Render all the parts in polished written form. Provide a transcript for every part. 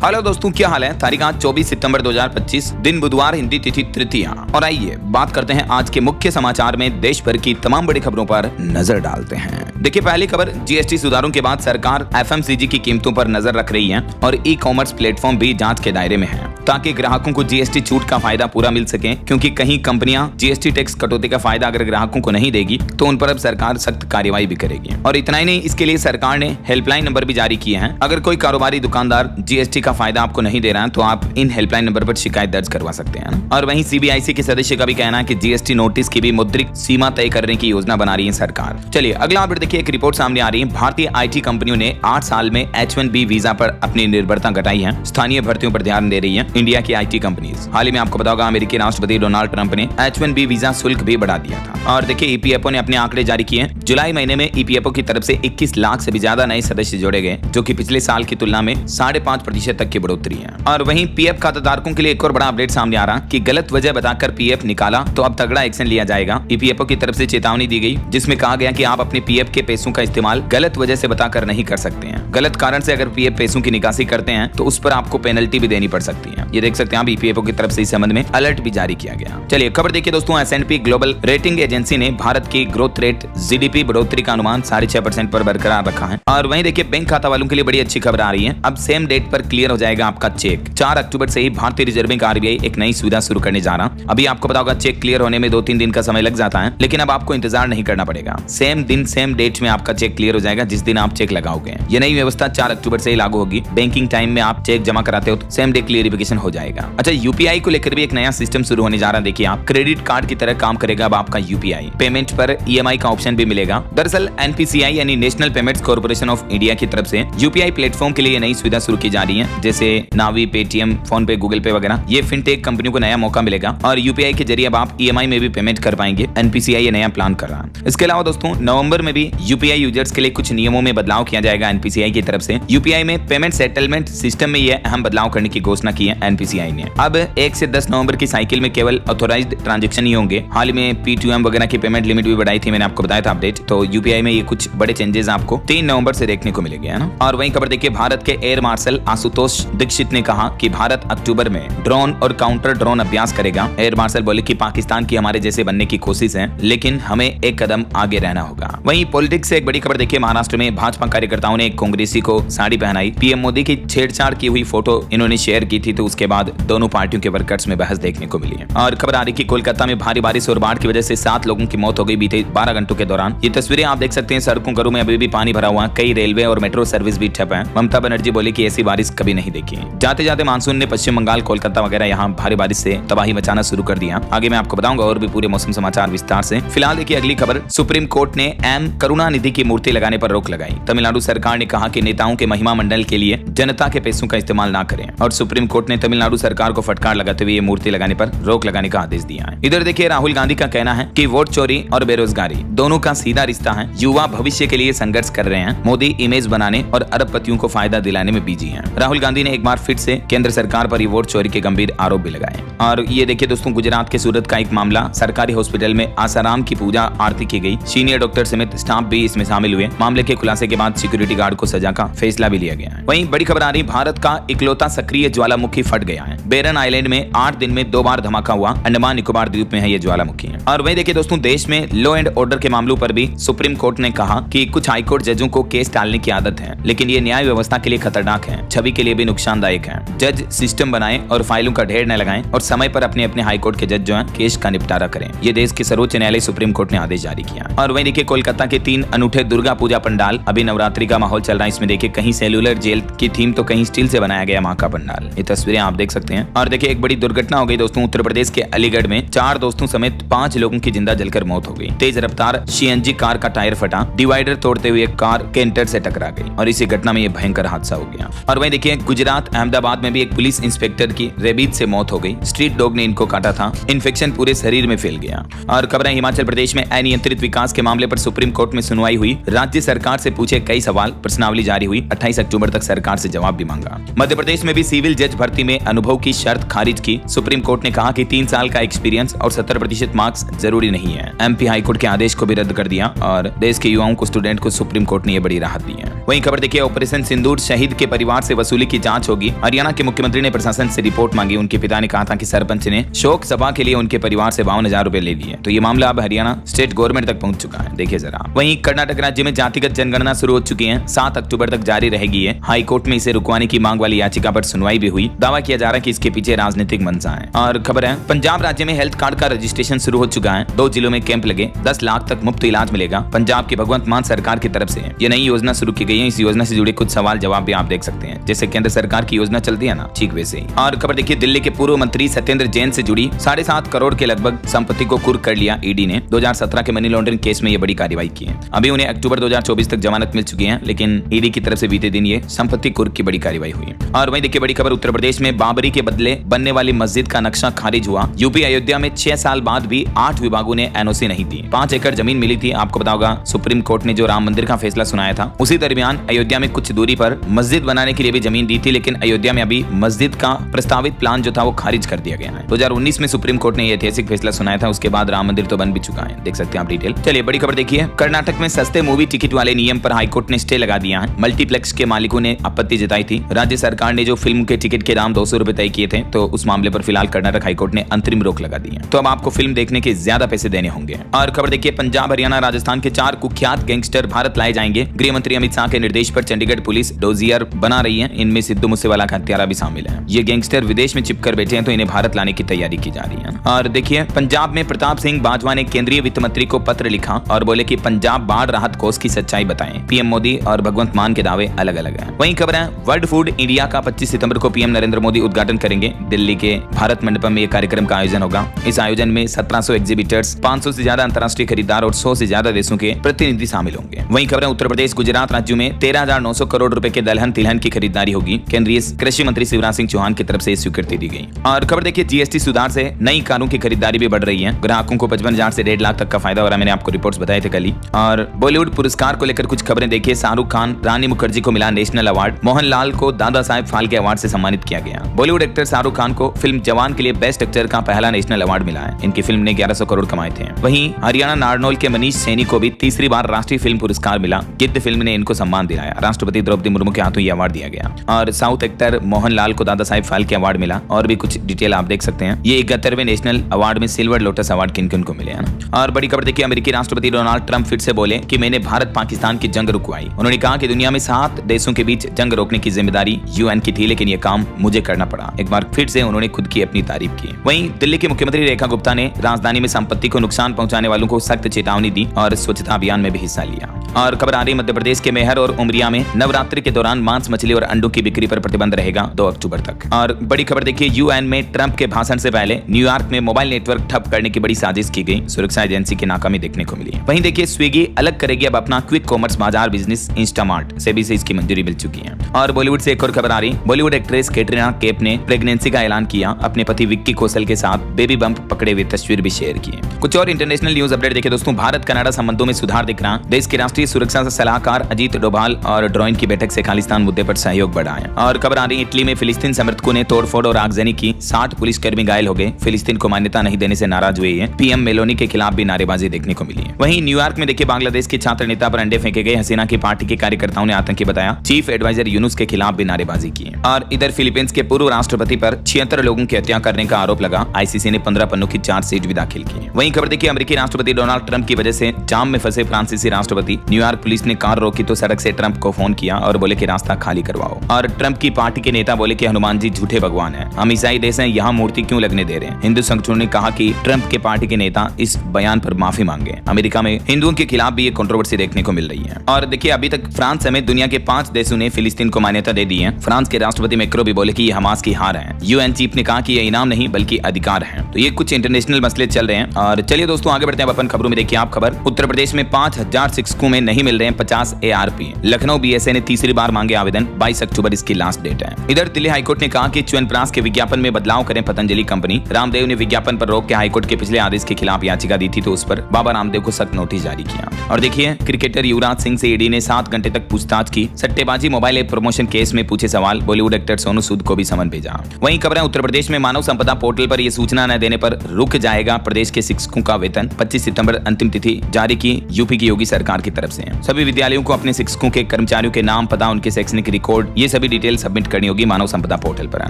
Hello दोस्तों, क्या हाल है। तारीख आज 24 सितंबर 2025, दिन बुधवार, हिंदी तिथि तृतीया। और आइए बात करते हैं आज के मुख्य समाचार में देश भर की तमाम बड़ी खबरों पर नजर डालते हैं। देखिए, पहली खबर, जीएसटी सुधारों के बाद सरकार एफएमसीजी की कीमतों पर नजर रख रही है और ई कॉमर्स प्लेटफॉर्म भी जांच के दायरे में है, ताकि ग्राहकों को जीएसटी छूट का फायदा पूरा मिल सके। क्योंकि कहीं कंपनियां जीएसटी टैक्स कटौती का फायदा अगर ग्राहकों को नहीं देगी तो उन पर अब सरकार सख्त कार्रवाई भी करेगी। और इतना ही नहीं, इसके लिए सरकार ने हेल्पलाइन नंबर भी जारी किए हैं। अगर कोई कारोबारी दुकानदार जीएसटी का फायदा आपको नहीं दे रहा है तो आप इन हेल्पलाइन नंबर पर शिकायत दर्ज करवा सकते हैं। और वहीं सीबीआईसी के सदस्य का भी कहना है कि जीएसटी नोटिस की भी मुद्रित सीमा तय करने की योजना बना रही है सरकार। चलिए अगला अपडेट देखिए, एक रिपोर्ट सामने आ रही है। भारतीय आईटी कंपनियों ने 8 साल में H1B वीजा पर अपनी निर्भरता घटाई है, स्थानीय भर्तियों पर ध्यान दे रही है इंडिया की आईटी कंपनीज। हाल ही में आपको पता होगा, अमेरिकी राष्ट्रपति डोनाल्ड ट्रंप ने H1B वीजा शुल्क भी बढ़ा दिया था। और देखिए, ईपीएफओ ने अपने आंकड़े जारी किए। जुलाई महीने में ईपीएफओ की तरफ से 21 लाख से भी ज्यादा नए सदस्य जोड़े गए, जो कि पिछले साल की तुलना में 5.5% तक की बढ़ोतरी है। और वहीं पीएफ खाताधारकों के लिए एक और बड़ा अपडेट सामने आ रहा कि गलत वजह बताकर पीएफ निकाला तो अब तगड़ा एक्शन लिया जाएगा। ईपीएफओ की तरफ से चेतावनी दी गई, जिसमें कहा गया कि आप अपने पीएफ के पैसों का इस्तेमाल गलत वजह से बताकर नहीं कर सकते हैं। गलत कारण से अगर पीएफ पैसों की निकासी करते हैं तो उस पर आपको पेनल्टी भी देनी पड़ सकती है। ये देख सकते हैं आप, ईपीएफओ की तरफ से इस संबंध में अलर्ट भी जारी किया गया। चलिए खबर देखिए दोस्तों, S&P ग्लोबल रेटिंग एजेंसी ने भारत की ग्रोथ रेट जीडीपी बढ़ोतरी का अनुमान 6.5% पर बरकरार रखा है। और वहीं देखिए, बैंक खाता वालों के लिए बड़ी अच्छी खबर आ रही है। अब सेम डेट पर क्लियर हो जाएगा आपका चेक। 4 अक्टूबर से ही भारतीय रिजर्व बैंक आरबीआई एक नई सुविधा शुरू करने जा रहा। अभी आपको पता होगा, चेक क्लियर होने में 2-3 दिन का समय लग जाता है, लेकिन अब आपको इंतजार नहीं करना पड़ेगा। सेम दिन सेम डेट में आपका चेक क्लियर हो जाएगा जिस दिन आप चेक लगाओगे। ये नई व्यवस्था 4 अक्टूबर से ही लागू होगी। बैंकिंग टाइम में आप चेक जमा कराते हो तो सेम डे क्लियरिफिकेशन हो जाएगा। अच्छा, यूपीआई को लेकर भी एक नया सिस्टम शुरू होने जा रहा है। देखिए, आप क्रेडिट कार्ड की तरह काम करेगा अब आपका यूपीआई। पेमेंट पर ईएमआई का ऑप्शन भी मिलेगा। दरअसल एनपीसीआई यानी national payments corporation of India की तरफ से यूपीआई प्लेटफॉर्म के लिए नई सुविधा शुरू की जा रही है, जैसे नावी, पेटीएम, फोन पे, गूगल पे वगैरह। ये फिनटेक कंपनियों को नया मौका मिलेगा और यूपीआई के जरिए अब आप ईएमआई में भी पेमेंट कर पाएंगे। एनपीसीआई ये नया प्लान कर रहा है। इसके अलावा दोस्तों, नवंबर में भी यूपीआई यूजर्स के लिए कुछ नियमों में बदलाव किया जाएगा एनपीसीआई की तरफ से। यूपीआई में पेमेंट सेटलमेंट सिस्टम में यह अहम बदलाव करने की घोषणा की है एनपीसीआई ने। अब 1 से 10 नवंबर की साइकिल में केवल ऑथोराइज्ड ट्रांजैक्शन ही होंगे। हाल में P2M वगैरह की पेमेंट लिमिट भी बढ़ाई थी, मैंने आपको बताया था अपडेट। तो यूपीआई में ये कुछ बड़े चेंजेस आपको 3 नवंबर से देखने को मिलेंगे, है ना। और वहीं खबर देखिए, भारत के एयर मार्शल आशुतोष दीक्षित ने कहा कि भारत अक्टूबर में ड्रोन और काउंटर ड्रोन अभ्यास करेगा। एयर मार्शल बोले कि पाकिस्तान की हमारे जैसे बनने की कोशिश है, लेकिन हमें एक कदम आगे रहना होगा। वहीं पॉलिटिक्स से एक बड़ी खबर देखिए, महाराष्ट्र में भाजपा कार्यकर्ताओं ने एक कांग्रेसी को साड़ी पहनाई। पीएम मोदी की छेड़छाड़ की हुई फोटो इन्होंने शेयर की थी, तो उसके बाद दोनों पार्टियों के वर्कर्स में बहस देखने को मिली है। और खबर आ रही कि कोलकाता में भारी बारिश और बाढ़ की वजह से 7 लोगों की मौत हो गई बीते 12 घंटों के दौरान। ये तस्वीरें आप देख सकते हैं, सड़कों घरों में अभी भी पानी भरा हुआ है। कई रेलवे और मेट्रो सर्विस भी ठप है। ममता बनर्जी बोली कि ऐसी बारिश कभी नहीं देखी। जाते जाते मानसून ने पश्चिम बंगाल, कोलकाता वगैरह यहाँ भारी बारिश से तबाही मचाना शुरू कर दिया। आगे मैं आपको बताऊंगा और भी पूरे मौसम समाचार विस्तार से। फिलहाल देखिए अगली खबर, सुप्रीम कोर्ट ने एम करुणानिधि की मूर्ति लगाने पर रोक लगाई। तमिलनाडु सरकार ने कहा कि नेताओं के महिमा मंडल के लिए जनता के पैसों का इस्तेमाल ना करें। और सुप्रीम कोर्ट ने तमिलनाडु सरकार को फटकार लगाते हुए ये मूर्ति लगाने पर रोक लगाने का आदेश दिया है। इधर देखिए, राहुल गांधी का कहना है कि वोट चोरी और बेरोजगारी दोनों का सीधा रिश्ता है। युवा भविष्य के लिए संघर्ष कर रहे हैं। मोदी इमेज बनाने और अरबपतियों को फायदा दिलाने में बिजी हैं। राहुल गांधी ने एक बार फिर से केंद्र सरकार पर वोट चोरी के गंभीर आरोप भी लगाए। और ये देखिए दोस्तों, गुजरात के सूरत का एक मामला, सरकारी हॉस्पिटल में आसाराम की पूजा आरती की गई। सीनियर डॉक्टर समेत स्टाफ भी इसमें शामिल हुए। मामले के खुलासे के बाद सिक्योरिटी गार्ड को सजा का फैसला भी लिया गया है। वहीं बड़ी खबर आ रही, भारत का इकलौता सक्रिय ज्वालामुखी फट गया है। बेरन आइलैंड में 8 दिन में 2 बार धमाका हुआ। अंडमान निकोबार द्वीप में है ये ज्वालामुखी है। और वहीं देखिए दोस्तों, देश में लॉ एंड ऑर्डर के मामलों पर भी सुप्रीम कोर्ट ने कहा कि कुछ हाईकोर्ट जजों को केस टालने की आदत है, लेकिन ये न्याय व्यवस्था के लिए खतरनाक है, छवि के लिए भी नुकसानदायक है। जज सिस्टम बनाएं और फाइलों का ढेर न लगाएं और समय पर अपने अपने हाईकोर्ट के जज जो है केस का निपटारा करें। ये देश के सर्वोच्च न्यायालय सुप्रीम कोर्ट ने आदेश जारी किया। और वहीं देखिए, कोलकाता के 3 अनूठे दुर्गा पूजा पंडाल, अभी नवरात्रि का माहौल चल रहा है। इसमें देखिए, कहीं सेलुलर जेल की थीम तो कहीं स्टील से बनाया गया मां का पंडाल। ये तस्वीरें आप देख सकते हैं। और देखिए, एक बड़ी दुर्घटना हो गई दोस्तों, उत्तर प्रदेश के अलीगढ़ में 4 दोस्तों समेत 5 लोगों की जिंदा जलकर मौत हो गई। तेज रफ्तार सीएनजी कार का टायर फटा, डिवाइडर तोड़ते हुए कार कैंटर से टकरा गई और इसी घटना में यह भयंकर हादसा हो गया। और वहीं देखिए, गुजरात अहमदाबाद में भी एक पुलिस इंस्पेक्टर की रेबीज से मौत हो गई। स्ट्रीट डॉग ने इनको काटा था, इन्फेक्शन पूरे शरीर में फैल गया। और खबरें, हिमाचल प्रदेश में अनियंत्रित विकास के मामले पर सुप्रीम कोर्ट में सुनवाई हुई। राज्य सरकार से पूछे कई सवाल, प्रश्नावली जारी हुई। 28 अक्टूबर तक सरकार से जवाब भी मांगा। मध्य प्रदेश में भी सिविल जज भर्ती में अनुभव की शर्त खारिज की। सुप्रीम कोर्ट ने कहा कि 3 साल का एक्सपीरियंस और 70% मार्क्स जरूरी नहीं है। एमपी हाई कोर्ट के आदेश को भी रद्द कर दिया और देश के युवाओं को, स्टूडेंट को सुप्रीम कोर्ट ने यह बड़ी राहत दी है। वहीं खबर देखिए, ऑपरेशन सिंदूर शहीद के परिवार से वसूली की जांच होगी। हरियाणा के मुख्यमंत्री ने प्रशासन से रिपोर्ट मांगी। उनके पिता ने कहा था कि सरपंच ने शोक सभा के लिए उनके परिवार से 52,000 रुपए ले लिए। तो ये मामला अब हरियाणा स्टेट गवर्नमेंट तक पहुंच चुका है। देखिए जरा। वहीं कर्नाटक राज्य में जातिगत जनगणना शुरू हो चुकी है। 7 अक्टूबर तक जारी रहेगी है। हाई कोर्ट में इसे रुकवाने की मांग वाली याचिका पर सुनवाई भी हुई। दावा किया जा रहा है कि इसके पीछे राजनीतिक मंशा है। और खबर है, पंजाब राज्य में हेल्थ कार्ड का रजिस्ट्रेशन शुरू हो चुका है। 2 जिलों में कैंप लगे। 10 लाख तक मुफ्त इलाज मिलेगा। पंजाब की भगवंत मान सरकार की तरफ से ये नई योजना शुरू की गई है। इस योजना से जुड़े कुछ सवाल जवाब भी आप देख सकते हैं, जैसे केंद्र सरकार की योजना चलती है ना, ठीक वैसे ही। और खबर देखिए, दिल्ली के पूर्व मंत्री सत्येंद्र जैन से जुड़ी 7.5 करोड़ के लगभग संपत्ति को कुर्क कर लिया ईडी ने। 2017 के मनी लॉन्ड्रिंग केस में ये बड़ी कार्रवाई की है। अभी उन्हें अक्टूबर 2024 तक जमानत मिल चुकी है, लेकिन ईडी की तरफ से बीते दिन ये संपत्ति कुर्क की बड़ी कार्रवाई हुई है। और वहीं देखिए बड़ी खबर, उत्तर प्रदेश में बाबरी के बदले बनने वाली मस्जिद का नक्शा खारिज हुआ। यूपी अयोध्या में 6 साल बाद भी 8 विभागों ने एनओसी नहीं दी। 5 एकड़ जमीन मिली थी। आपको पता होगा सुप्रीम कोर्ट ने जो राम मंदिर का फैसला सुनाया था, उसी दरमियान अयोध्या में कुछ दूरी पर मस्जिद बनाने के लिए भी जमीन दी थी, लेकिन अयोध्या में अभी मस्जिद का प्रस्तावित प्लान जो था वो खारिज कर दिया गया है। 2019 में सुप्रीम कोर्ट ने यह ऐतिहासिक फैसला सुनाया था। उसके बाद राम मंदिर तो बन भी चुका है, देख सकते हैं आप डिटेल। चलिए बड़ी खबर देखिए, कर्नाटक में सस्ते मूवी टिकट वाले नियम पर हाईकोर्ट ने स्टे लगा दिया है। मल्टीप्लेक्स के मालिकों ने आपत्ति जताई थी। राज्य सरकार ने जो फिल्म के टिकट के दाम 200 रुपए तय किए थे, तो उस मामले पर फिलहाल कर्नाटक हाईकोर्ट ने अंतरिम रोक लगा दी है। तो अब आपको फिल्म देखने के ज्यादा पैसे देने होंगे। और खबर देखिए, पंजाब, हरियाणा, राजस्थान के 4 कुख्यात गैंगस्टर भारत लाए जाएंगे। गृह मंत्री अमित शाह के निर्देश पर चंडीगढ़ पुलिस डोजियर बना रही है। इनमें सिद्धू मूसेवाला का हत्यारा भी शामिल है। ये गैंगस्टर विदेश में चिपकर बैठे हैं, तो इन्हें भारत लाने की तैयारी की जा रही है। और देखिए, पंजाब में प्रताप सिंह बाजवा ने केंद्रीय वित्त मंत्री को पत्र लिखा और बोले कि पंजाब बाढ़ राहत कोष की सच्चाई बताएं। पीएम मोदी और भगवंत मान के दावे अलग अलग हैं। वहीं खबर है, वर्ल्ड फूड इंडिया का 25 सितंबर को पीएम नरेंद्र मोदी उद्घाटन करेंगे। दिल्ली के भारत मंडपम में यह कार्यक्रम का आयोजन होगा। इस आयोजन में 1700 एग्जीबिटर्स, 500 से ज्यादा अंतर्राष्ट्रीय खरीदार और 100 से ज्यादा देशों के प्रतिनिधि शामिल होंगे। वहीं खबर है, उत्तर प्रदेश, गुजरात राज्यों में 13,900 करोड़ रुपए के दलहन तिलहन की खरीदारी होगी। केंद्रीय कृषि मंत्री शिवराज सिंह चौहान की तरफ से स्वीकृति दी गई। और खबर देखिए, जीएसटी सुधार से नई कारों की खरीदारी भी बढ़ रही है। ग्राहकों को 55,000 से 1.5 लाख तक का फायदा हो रहा है। मैंने आपको रिपोर्ट्स बताए थे कल ही। और बॉलीवुड पुरस्कार को लेकर कुछ खबरें देखिए। शाहरुख खान, रानी मुखर्जी को मिला नेशनल अवार्ड। मोहनलाल को दादा साहेब फाल्के अवार्ड से सम्मानित किया गया। बॉलीवुड एक्टर शाहरुख खान को फिल्म जवान के लिए बेस्ट एक्टर का पहला नेशनल अवार्ड मिला है। इनकी फिल्म ने 1100 करोड़ कमाए थे। वहीं हरियाणा नारनौल के मनीष सैनी को भी तीसरी बार राष्ट्रीय फिल्म पुरस्कार मिला। गिद्ध फिल्म ने इनको सम्मान दिलाया। राष्ट्रपति द्रौपदी मुर्मू के हाथों यह अवार्ड दिया गया। और साउथ एक्टर मोहनलाल को दादा साहेब फाल्के अवार्ड मिला। और भी कुछ डिटेल आप देख सकते हैं। ये 71वें नेशनल अवार्ड में सिल्वर लोटस अवार्ड किन को मिले हैं। और बड़ी खबर देखिए, अमेरिकी राष्ट्रपति डोनाल्ड ट्रंप फिर से बोले कि मैंने भारत पाकिस्तान की जंग रुकवाई। उन्होंने कहा कि दुनिया में 7 देशों के बीच जंग रोकने की जिम्मेदारी यूएन की थी, लेकिन यह काम मुझे करना पड़ा। एक बार फिर से उन्होंने खुद की अपनी तारीफ की। वहीं दिल्ली की मुख्यमंत्री रेखा गुप्ता ने राजधानी में संपत्ति को नुकसान पहुंचाने वालों को सख्त चेतावनी दी और स्वच्छता अभियान में भी हिस्सा लिया। और खबर आ रही मध्य प्रदेश के मेहर और उमरिया में नवरात्रि के दौरान मांस, मछली और अंडों की बिक्री पर प्रतिबंध रहेगा 2 अक्टूबर तक। और बड़ी खबर देखिए, यूएन में ट्रंप के भाषण से पहले न्यूयॉर्क में मोबाइल नेटवर्क ठप करने की बड़ी साजिश की गई। सुरक्षा एजेंसी की नाकामी देखने को मिली। वहीं देखिए, स्विगी अलग करेगी अब अपना क्विक कॉमर्स बाजार बिजनेस इंस्टामार्ट। सेबी से इसकी मंजूरी मिल चुकी है। और बॉलीवुड से एक और खबर आ रही। बॉलीवुड एक्ट्रेस कैटरीना कैफ ने प्रेगनेंसी का ऐलान किया। अपने पति विक्की कौशल के साथ बेबी बम्प पकड़े हुए तस्वीर भी शेयर की। कुछ और इंटरनेशनल न्यूज अपडेट देखिए दोस्तों। भारत कनाडा संबंधों में सुधार दिख रहा। देश के राष्ट्रीय सुरक्षा सलाहकार अजीत डोभाल और ड्रोइन की बैठक से खालिस्तान मुद्दे पर सहयोग बढ़ा है। और खबर आ रही, इटली में फिलिस्तीन समर्थकों ने तोड़फोड़ और आगजनी की। 60 पुलिसकर्मी घायल हो गए। फिलिस्तीन को मान्यता नहीं देने से नाराज हुए हैं। पीएम मेलोनी के खिलाफ भी नारेबाजी देखने को मिली है। वहीं न्यूयॉर्क में देखिए, बांग्लादेश के छात्र नेता पर अंडे फेंके गए। हसीना की पार्टी के कार्यकर्ताओं ने आतंकी बताया। चीफ एडवाइजर यूनुस के खिलाफ भी नारेबाजी की। और इधर फिलीपींस के पूर्व राष्ट्रपति पर 76 लोगों की हत्या करने का आरोप लगा। आईसीसी ने 15 पन्नों की चार्जशीट भी दाखिल की। वहीं खबर देखिए, अमेरिकी राष्ट्रपति डोनाल्ड ट्रंप की वजह से जाम में फंसे फ्रांसीसी राष्ट्रपति। न्यूयॉर्क पुलिस ने कार रोकी तो सड़क से ट्रंप को फोन किया और बोले कि रास्ता खाली करवाओ। और ट्रंप की पार्टी के नेता बोले कि हनुमान जी झूठे भगवान हैं। हम ईसाई देश हैं, यहाँ मूर्ति क्यों लगने दे रहे हैं। हिंदू संगठनों ने कहा कि ट्रंप के पार्टी के नेता इस बयान पर माफी मांगे। अमेरिका में हिंदुओं के खिलाफ भी ये कंट्रोवर्सी देखने को मिल रही है। और देखिए, अभी तक फ्रांस समेत दुनिया के 5 देशों ने फिलिस्तीन को मान्यता दे दी है। फ्रांस के राष्ट्रपति मैक्रो भी बोले कि ये हमास की हार है। यूएन चीफ ने कहा कि ये इनाम नहीं बल्कि अधिकार है। तो ये कुछ इंटरनेशनल मसले चल रहे हैं। और चलिए दोस्तों, आगे बढ़ते हैं अपन खबरों में। देखिए आप खबर, उत्तर प्रदेश में 5,000 शिक्षकों में जिसमें नहीं मिल रहे हैं 50 ARP। लखनऊ BSA ने तीसरी बार मांगे आवेदन, 22 अक्टूबर इसकी लास्ट डेट है। इधर दिल्ली हाईकोर्ट ने कहा कि च्यवनप्राश के विज्ञापन में बदलाव करें पतंजलि कंपनी। रामदेव ने विज्ञापन पर रोक के हाईकोर्ट के पिछले आदेश के खिलाफ याचिका दी थी, तो उस पर बाबा रामदेव को सख्त नोटिस जारी किया। और देखिए, क्रिकेटर युवराज सिंह से ईडी ने 7 घंटे तक पूछताछ की। सट्टेबाजी मोबाइल ऐप प्रमोशन केस में पूछे सवाल, बॉलीवुड एक्टर सोनू सूद को भी समन भेजा। वहीं खबर है उत्तर प्रदेश में मानव संपदा पोर्टल पर यह सूचना न देने पर रुक जाएगा प्रदेश के शिक्षकों का वेतन। 25 सितंबर अंतिम तिथि जारी की यूपी की योगी सरकार की तरफ से। सभी विद्यालयों को अपने शिक्षकों के कर्मचारियों के नाम, पता, उनके शैक्षणिक रिकॉर्ड, ये सभी डिटेल सबमिट करनी होगी मानव संपदा पोर्टल पर, है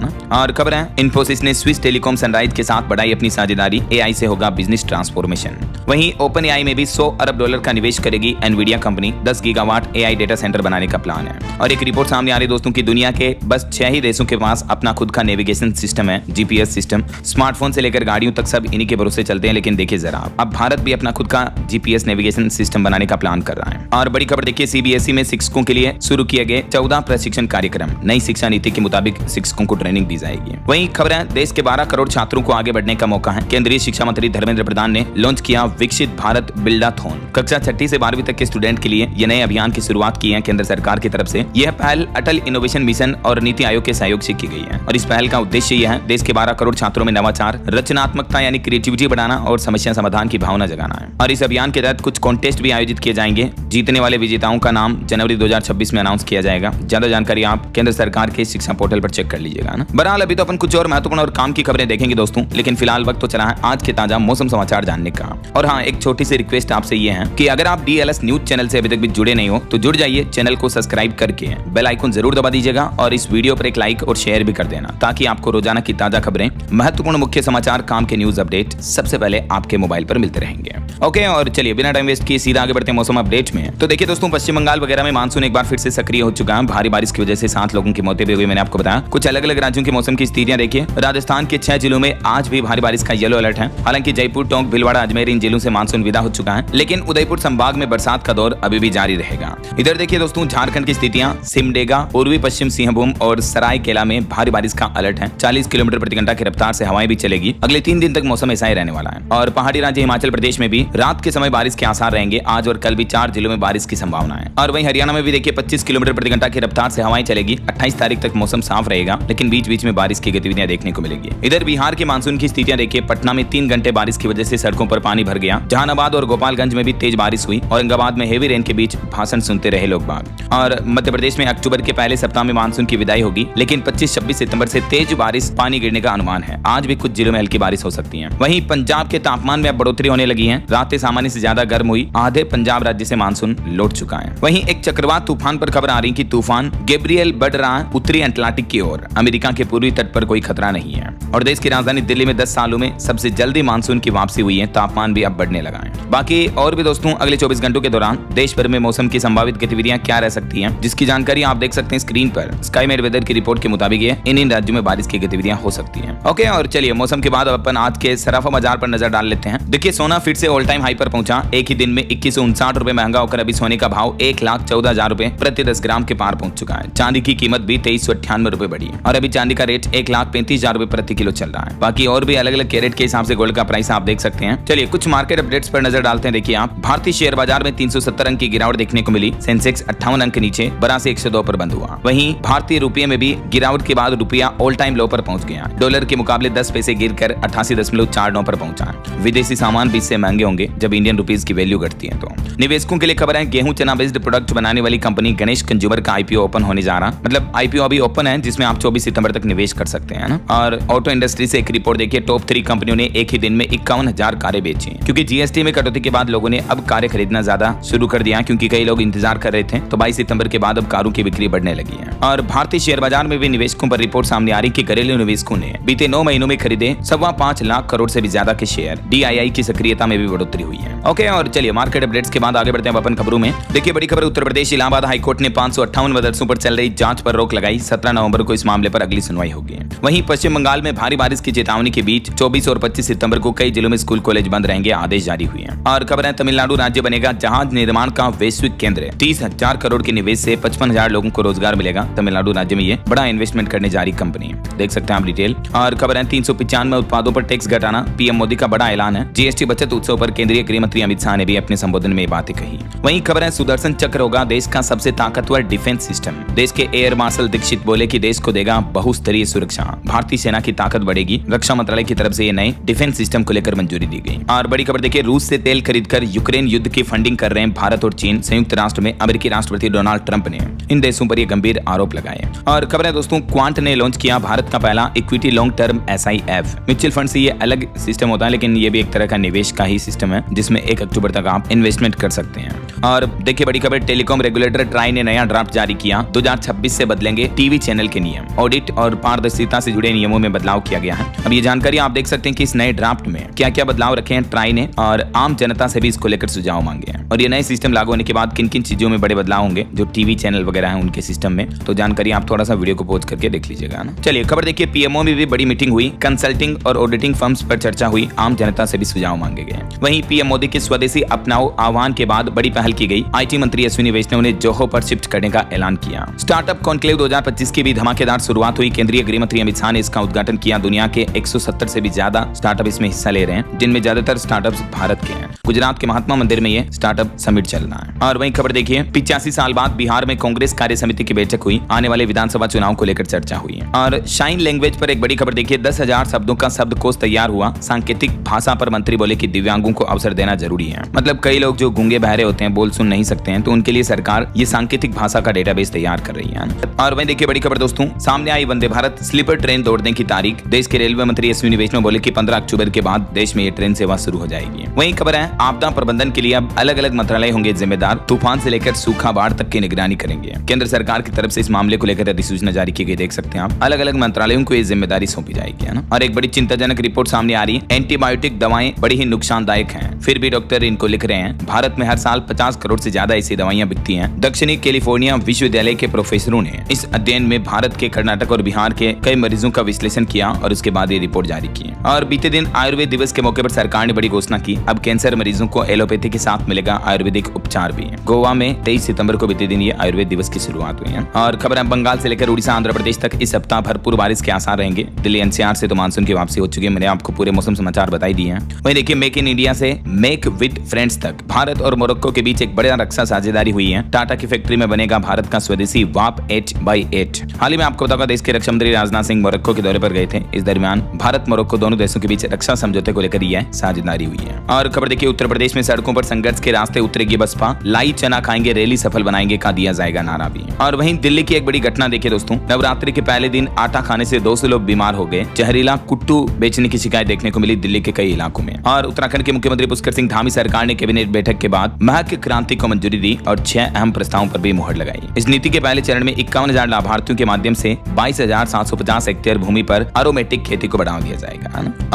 ना। और खबर है इन्फोसिस ने स्विस टेलीकॉम सनराइज के साथ बढ़ाई अपनी साझेदारी, AI से होगा बिजनेस ट्रांसफॉर्मेशन। वहीं ओपन AI में भी $100 अरब का निवेश करेगी Nvidia company. 10 gigawatt AI data centre बनाने का प्लान है। और एक रिपोर्ट सामने आ रही दोस्तों की दुनिया के बस 6 ही देशों के पास अपना खुद का नेविगेशन सिस्टम है, GPS सिस्टम। स्मार्टफोन से लेकर गाड़ियों तक सब इन्हीं के भरोसे चलते हैं। लेकिन देखिए जरा, अब भारत भी अपना खुद का GPS नेविगेशन सिस्टम बनाने का प्लान कर रहा है। और बड़ी खबर देखिए, CBSE में शिक्षकों के लिए शुरू किए गए 14 प्रशिक्षण कार्यक्रम। नई शिक्षा नीति के मुताबिक शिक्षकों को ट्रेनिंग दी जाएगी। वहीं खबर है देश के 12 करोड़ छात्रों को आगे बढ़ने का मौका है। केंद्रीय शिक्षा मंत्री धर्मेंद्र प्रधान ने लॉन्च किया विकसित भारत बिल्डाथॉन। कक्षा 6 से 12वीं तक के स्टूडेंट के लिए ये नए अभियान की शुरुआत की है केंद्र सरकार की तरफ से। यह पहल अटल इनोवेशन मिशन और नीति आयोग के सहयोग से की गई है। और इस पहल का उद्देश्य यह है देश के 12 करोड़ छात्रों में नवाचार, रचनात्मकता यानी क्रिएटिविटी बढ़ाना और समस्या समाधान की भावना जगाना है। और इस अभियान के तहत कुछ कॉन्टेस्ट भी आयोजित किए जाएंगे। जीतने वाले विजेताओं का नाम जनवरी 2026 में अनाउंस किया जाएगा। ज्यादा जानकारी आप केंद्र सरकार के शिक्षा पोर्टल पर चेक कर लीजिएगा ना। बहरहाल अभी तो अपन कुछ और महत्वपूर्ण और काम की खबरें देखेंगे दोस्तों, लेकिन फिलहाल वक्त तो चला है आज के ताजा मौसम समाचार जानने का। और हाँ, एक छोटी सी रिक्वेस्ट आपसे ये है कि अगर आप DLS न्यूज चैनल से अभी तक भी जुड़े नहीं हो तो जुड़ जाइए। चैनल को सब्सक्राइब करके बेल आइकन जरूर दबा दीजिएगा और इस वीडियो पर एक लाइक और शेयर भी कर देना, ताकि आपको रोजाना की ताजा खबरें, महत्वपूर्ण मुख्य समाचार, काम के न्यूज अपडेट सबसे पहले आपके मोबाइल पर मिलते रहेंगे। ओके, और चलिए बिना टाइम वेस्ट किए सीधा आगे बढ़ते हैं मौसम अपडेट में। तो देखिए दोस्तों, पश्चिम बंगाल वगैरह में मानसून एक बार फिर से सक्रिय हो चुका है। भारी बारिश की वजह से 7 लोगों की मौतें भी हुई। मैंने आपको बताया कुछ अलग अलग राज्यों के मौसम की स्थितियां देखिए। राजस्थान के 6 जिलों में आज भी भारी बारिश का येलो अलर्ट है। हालांकि जयपुर, टोंक, भीलवाड़ा, अजमेर इन जिलों से मानसून विदा हो चुका है, लेकिन उदयपुर संभाग में बरसात का दौर अभी भी जारी रहेगा। इधर देखिए दोस्तों, झारखंड की स्थितियां, सिमडेगा, पूर्वी पश्चिम सिंहभूम और सरायकेला में भारी बारिश का अलर्ट है। 40 किलोमीटर प्रति घंटा की रफ्तार से हवाएं भी चलेगी। अगले 3 दिन तक मौसम ऐसा ही रहने वाला है। और पहाड़ी राज्य हिमाचल प्रदेश में भी रात के समय बारिश के आसार रहेंगे। आज और कल भी 4 जिलों में बारिश की संभावना है। और वहीं हरियाणा में भी देखिए 25 किलोमीटर प्रति घंटा की रफ्तार से हवाएं चलेगी। 28 तारीख तक मौसम साफ रहेगा, लेकिन बीच बीच में बारिश की गतिविधियां देखने को मिलेगी। इधर बिहार के मानसून की स्थितियां देखिए। पटना में 3 घंटे बारिश की वजह से सड़कों पर पानी भर गया। जहानाबाद और गोपालगंज में भी तेज बारिश हुई। औरंगाबाद में हेवी रेन के बीच भाषण सुनते रहे लोग बाग। और मध्य प्रदेश में अक्टूबर के पहले सप्ताह में मानसून की विदाई होगी, लेकिन 25-26 सितंबर से तेज बारिश, पानी गिरने का अनुमान है। आज भी कुछ जिलों में हल्की बारिश हो सकती है। वहीं पंजाब के तापमान में अब बढ़ोतरी होने लगी है। रातें सामान्य से ज्यादा गर्म हुई। आधे पंजाब राज्य से मानसून लौट चुका है। वहीं एक चक्रवात तूफान पर खबर आ रही कि तूफान गैब्रियल बढ़ रहा है उत्तरी अटलांटिक की ओर। अमेरिका के पूर्वी तट पर कोई खतरा नहीं है। और देश की राजधानी दिल्ली में 10 सालों में सबसे जल्दी मानसून की वापसी हुई है। तापमान भी अब बढ़ने लगा है। बाकी और भी दोस्तों, अगले 24 घंटों के दौरान देश भर में मौसम की संभावित गतिविधियां क्या रह सकती हैं, जिसकी जानकारी आप देख सकते हैं स्क्रीन पर। स्काईमेट वेदर की रिपोर्ट के मुताबिक इन राज्यों में बारिश की गतिविधियां हो सकती हैं। ओके, और चलिए मौसम के बाद अब अपन आज के सराफा बाजार पर नजर डाल लेते हैं। देखिए, सोना फिर से ऑल टाइम हाई पर पहुंचा। एक ही दिन में 2159 रुपए महंगा होकर अभी सोने का भाव 1,14,000 रुपए प्रति 10 ग्राम के पार पहुंच चुका है। चांदी की कीमत भी 2398 रुपए बढ़ी है और अभी चांदी का रेट 1,35,000 रुपए प्रति किलो चल रहा है। बाकी और भी अलग अलग कैरेट के हिसाब से गोल्ड का प्राइस आप देख सकते हैं। चलिए कुछ मार्केट अपडेट्स पर नजर डालते हैं। देखिए आप, भारतीय शेयर बाजार में 370 अंक की गिरावट देखने को मिली। सेंसेक्स 58 अंक नीचे 82,102 पर बंद हुआ। वहीं भारतीय रुपये में भी गिरावट के बाद रुपया ऑल टाइम लो पर पहुंच गया। डॉलर के मुकाबले 10 पैसे गिरकर 88.49 पर पहुंचा। विदेशी सामान भी इससे महंगे होंगे जब इंडियन रुपीज की वैल्यू घटती है। तो निवेशकों के लिए खबर है, गेहूं चना बेस्ड प्रोडक्ट बनाने वाली कंपनी गणेश कंज्यूमर का IPO ओपन होने जा रहा। मतलब IPO अभी ओपन है, जिसमें आप 24 सितंबर तक निवेश कर सकते हैं ना। और ऑटो इंडस्ट्री से एक रिपोर्ट देखिए, टॉप 3 कंपनियों ने एक ही दिन में 51,000 कारें बेची, क्योंकि GST में कटौती के बाद लोगों ने अब कारें खरीदना ज्यादा शुरू कर दिया, क्योंकि कई लोग इंतजार कर रहे थे। तो 22 सितंबर के बाद अब कारों की बिक्री बढ़ने लगी है। और भारतीय शेयर बाजार में भी निवेशकों पर रिपोर्ट सामने आ रही कि घरेलू निवेशकों ने बीते 9 महीनों में खरीदे 5.25 लाख करोड़ से भी ज्यादा के शेयर। DII की सक्रियता में भी बढ़ोतरी हुई है। ओके, और चलिए मार्केट अपडेट्स के बाद आगे बढ़ते हैं अपन खबरों में। देखिए बड़ी खबर, उत्तर प्रदेश इलाहाबाद हाईकोर्ट ने 558 मदरसों पर चल रही जांच पर रोक लगाई। 17 नवंबर को इस मामले पर अगली सुनवाई होगी। वहीं पश्चिम बंगाल में भारी बारिश की चेतावनी के बीच 24 और 25 सितंबर को कई जिलों में स्कूल कॉलेज बंद रहेंगे, आदेश जारी हुए हैं। और खबर है, तमिलनाडु राज्य बनेगा जहाज निर्माण का वैश्विक केंद्र। 30,000 करोड़ के निवेश से 55,000 लोगों को रोजगार मिलेगा। तमिलनाडु राज्य में ये बड़ा इन्वेस्टमेंट करने जा रही कंपनी, देख सकते हैं आप डिटेल। और खबर है, 395 उत्पादों पर टैक्स घटाना, PM मोदी का बड़ा ऐलान है। GST बचत उत्सव पर केंद्रीय गृह मंत्री अमित शाह ने भी अपने संबोधन में बातें कही। जाएगी। वहीं खबर है सुदर्शन चक्र होगा देश का सबसे ताकतवर डिफेंस सिस्टम। देश के एयर मार्शल दीक्षित बोले कि देश को देगा बहुस्तरीय सुरक्षा, भारतीय सेना की ताकत बढ़ेगी। रक्षा मंत्रालय की तरफ से ये नए डिफेंस सिस्टम को लेकर मंजूरी दी गई। और बड़ी खबर देखिए, रूस से तेल खरीदकर यूक्रेन युद्ध की फंडिंग कर रहे हैं भारत और चीन। संयुक्त राष्ट्र में अमेरिकी राष्ट्रपति डोनाल्ड ट्रंप ने इन देशों पर ये गंभीर आरोप लगाए। और खबर है दोस्तों, क्वांट ने लॉन्च किया भारत का पहला equity long term SIF। Mutual fund से ये अलग सिस्टम होता है, लेकिन ये भी एक तरह का निवेश का ही सिस्टम है जिसमें 1 अक्टूबर तक आप इन्वेस्टमेंट कर सकते हैं। और देखिए बड़ी खबर, टेलीकॉम रेगुलेटर ट्राई ने नया ड्राफ्ट जारी किया। 2026 से बदलेंगे टीवी चैनल के नियम। ऑडिट और पारदर्शिता से जुड़े नियमों में बदलाव किया गया है। अब ये जानकारी आप देख सकते हैं कि इस नए ड्राफ्ट में क्या क्या बदलाव रखे हैं ट्राई ने, और आम जनता से भी इसको लेकर सुझाव मांगे हैं। और ये नए सिस्टम लागू होने के बाद किन किन चीजों में बड़े बदलाव होंगे जो टीवी चैनल वगैरह है उनके सिस्टम में, तो जानकारी आप थोड़ा सा वीडियो को पॉज करके देख लीजिएगा ना। चलिए खबर देखिए, पीएमओ में भी बड़ी मीटिंग हुई। कंसल्टिंग और ऑडिटिंग फर्म्स पर चर्चा हुई। आम जनता से भी सुझाव मांगे गए। वहीं पीएम मोदी के स्वदेशी अपनाओ आह्वान के बाद बड़ी पहल की गई। IT मंत्री अश्विनी वैष्णव ने जोहो पर शिफ्ट करने का ऐलान किया। स्टार्टअप कॉन्क्लेव 2025 की भी धमाकेदार शुरुआत हुई। केंद्रीय गृह मंत्री अमित शाह ने इसका उद्घाटन किया। दुनिया के 170 से भी ज्यादा स्टार्टअप इसमें हिस्सा ले रहे हैं, जिनमें ज्यादातर स्टार्टअप्स भारत के हैं। गुजरात के महात्मा मंदिर में ये स्टार्टअप समिट चल रहा है। और वहीं खबर देखिए, 85 साल बाद बिहार में कांग्रेस कार्य समिति की बैठक हुई। आने वाले विधानसभा चुनाव को लेकर चर्चा हुई। और शाइन लैंग्वेज पर एक बड़ी खबर देखिए, 10,000 शब्दों का शब्दकोश तैयार हुआ। सांकेतिक भाषा पर मंत्री बोले कि दिव्यांगों को अवसर देना जरूरी है। मतलब कई लोग जो गूंगे बहरे होते हैं, बोल सुन नहीं सकते हैं, तो उनके लिए सरकार ये सांकेतिक भाषा का डेटाबेस तैयार कर रही है। और वहीं देखिए बड़ी खबर दोस्तों, सामने आई वंदे भारत स्लीपर ट्रेन दौड़ने की तारीख। देश के रेलवे मंत्री अश्विनी वैष्णव बोले कि 15 अक्टूबर के बाद देश में ये ट्रेन सेवा शुरू हो जाएगी। वहीं खबर है, आपदा प्रबंधन के लिए अब अलग अलग मंत्रालय होंगे जिम्मेदार। तूफान से लेकर सूखा बाढ़ तक की निगरानी करेंगे। केंद्र सरकार की तरफ से इस मामले को लेकर अधिसूचना जारी की गई, देख सकते हैं आप। अलग अलग मंत्रालयों को ये जिम्मेदारी सौंपी जाएगी, है ना। और एक बड़ी चिंताजनक रिपोर्ट सामने आ रही है। एंटीबायोटिक दवाएं बड़ी ही नुकसानदायक हैं, फिर भी डॉक्टर इनको लिख रहे हैं। भारत में हर साल 50 करोड़ से ज्यादा ऐसी दवाइयां बिकती हैं। दक्षिणी कैलिफोर्निया विश्वविद्यालय के प्रोफेसरों ने इस अध्ययन में भारत के, कर्नाटक और बिहार के कई मरीजों का विश्लेषण किया और उसके बाद ये रिपोर्ट जारी की। और बीते दिन आयुर्वेद दिवस के मौके पर सरकार ने बड़ी घोषणा की। अब कैंसर मरीजों को एलोपैथी के साथ मिलेगा आयुर्वेदिक उपचार भी। गोवा में 23 सितंबर को बीते दिन ये आयुर्वेद दिवस की शुरुआत हुई है। और खबर है, बंगाल से लेकर उड़ीसा, आंध्र प्रदेश तक इस सप्ताह भरपूर बारिश के आसार रहेंगे। दिल्ली NCR से तो मानसून की वापसी हो चुकी है। मैंने आपको पूरे मौसम समाचार बताई दिए हैं। वहीं देखिए, मेक इन इंडिया से मेक विद फ्रेंड्स तक भारत और मोरक्को के बीच एक बड़ा रक्षा साझेदारी हुई है। टाटा की फैक्ट्री में बनेगा भारत का स्वदेशी वाप 8x8। हाल ही में आपको बताऊंगा, देश के रक्षा मंत्री राजनाथ सिंह मोरक्को के दौरे पर गए थे। इस दरमियान भारत मोरक्को दोनों देशों के बीच रक्षा समझौते को लेकर यह साझेदारी हुई है। और खबर देखिए, उत्तर प्रदेश में सड़कों पर संघर्ष के रास्ते उतरेगी बसपा। लाई चना खाएंगे, रैली सफल बनाएंगे का दिया जाएगा नारा भी। और वहीं दिल्ली की एक बड़ी घटना देखिए दोस्तों, नवरात्रि के पहले दिन आटा खाने से 200 लोग बीमार हो गए। जहरीला कुट्टू बेचने की शिकायत देखने को मिली दिल्ली के कई इलाकों में। और उत्तराखंड के मुख्यमंत्री पुष्कर सिंह धामी सरकार ने कैबिनेट बैठक के बाद महक क्रांति को मंजूरी दी और 6 अहम प्रस्तावों पर भी मुहर लगाई। इस नीति के पहले चरण में 51,000 लाभार्थियों के माध्यम से 22,750 हेक्टेयर भूमि पर एरोमेटिक खेती को बढ़ावा दिया जाएगा।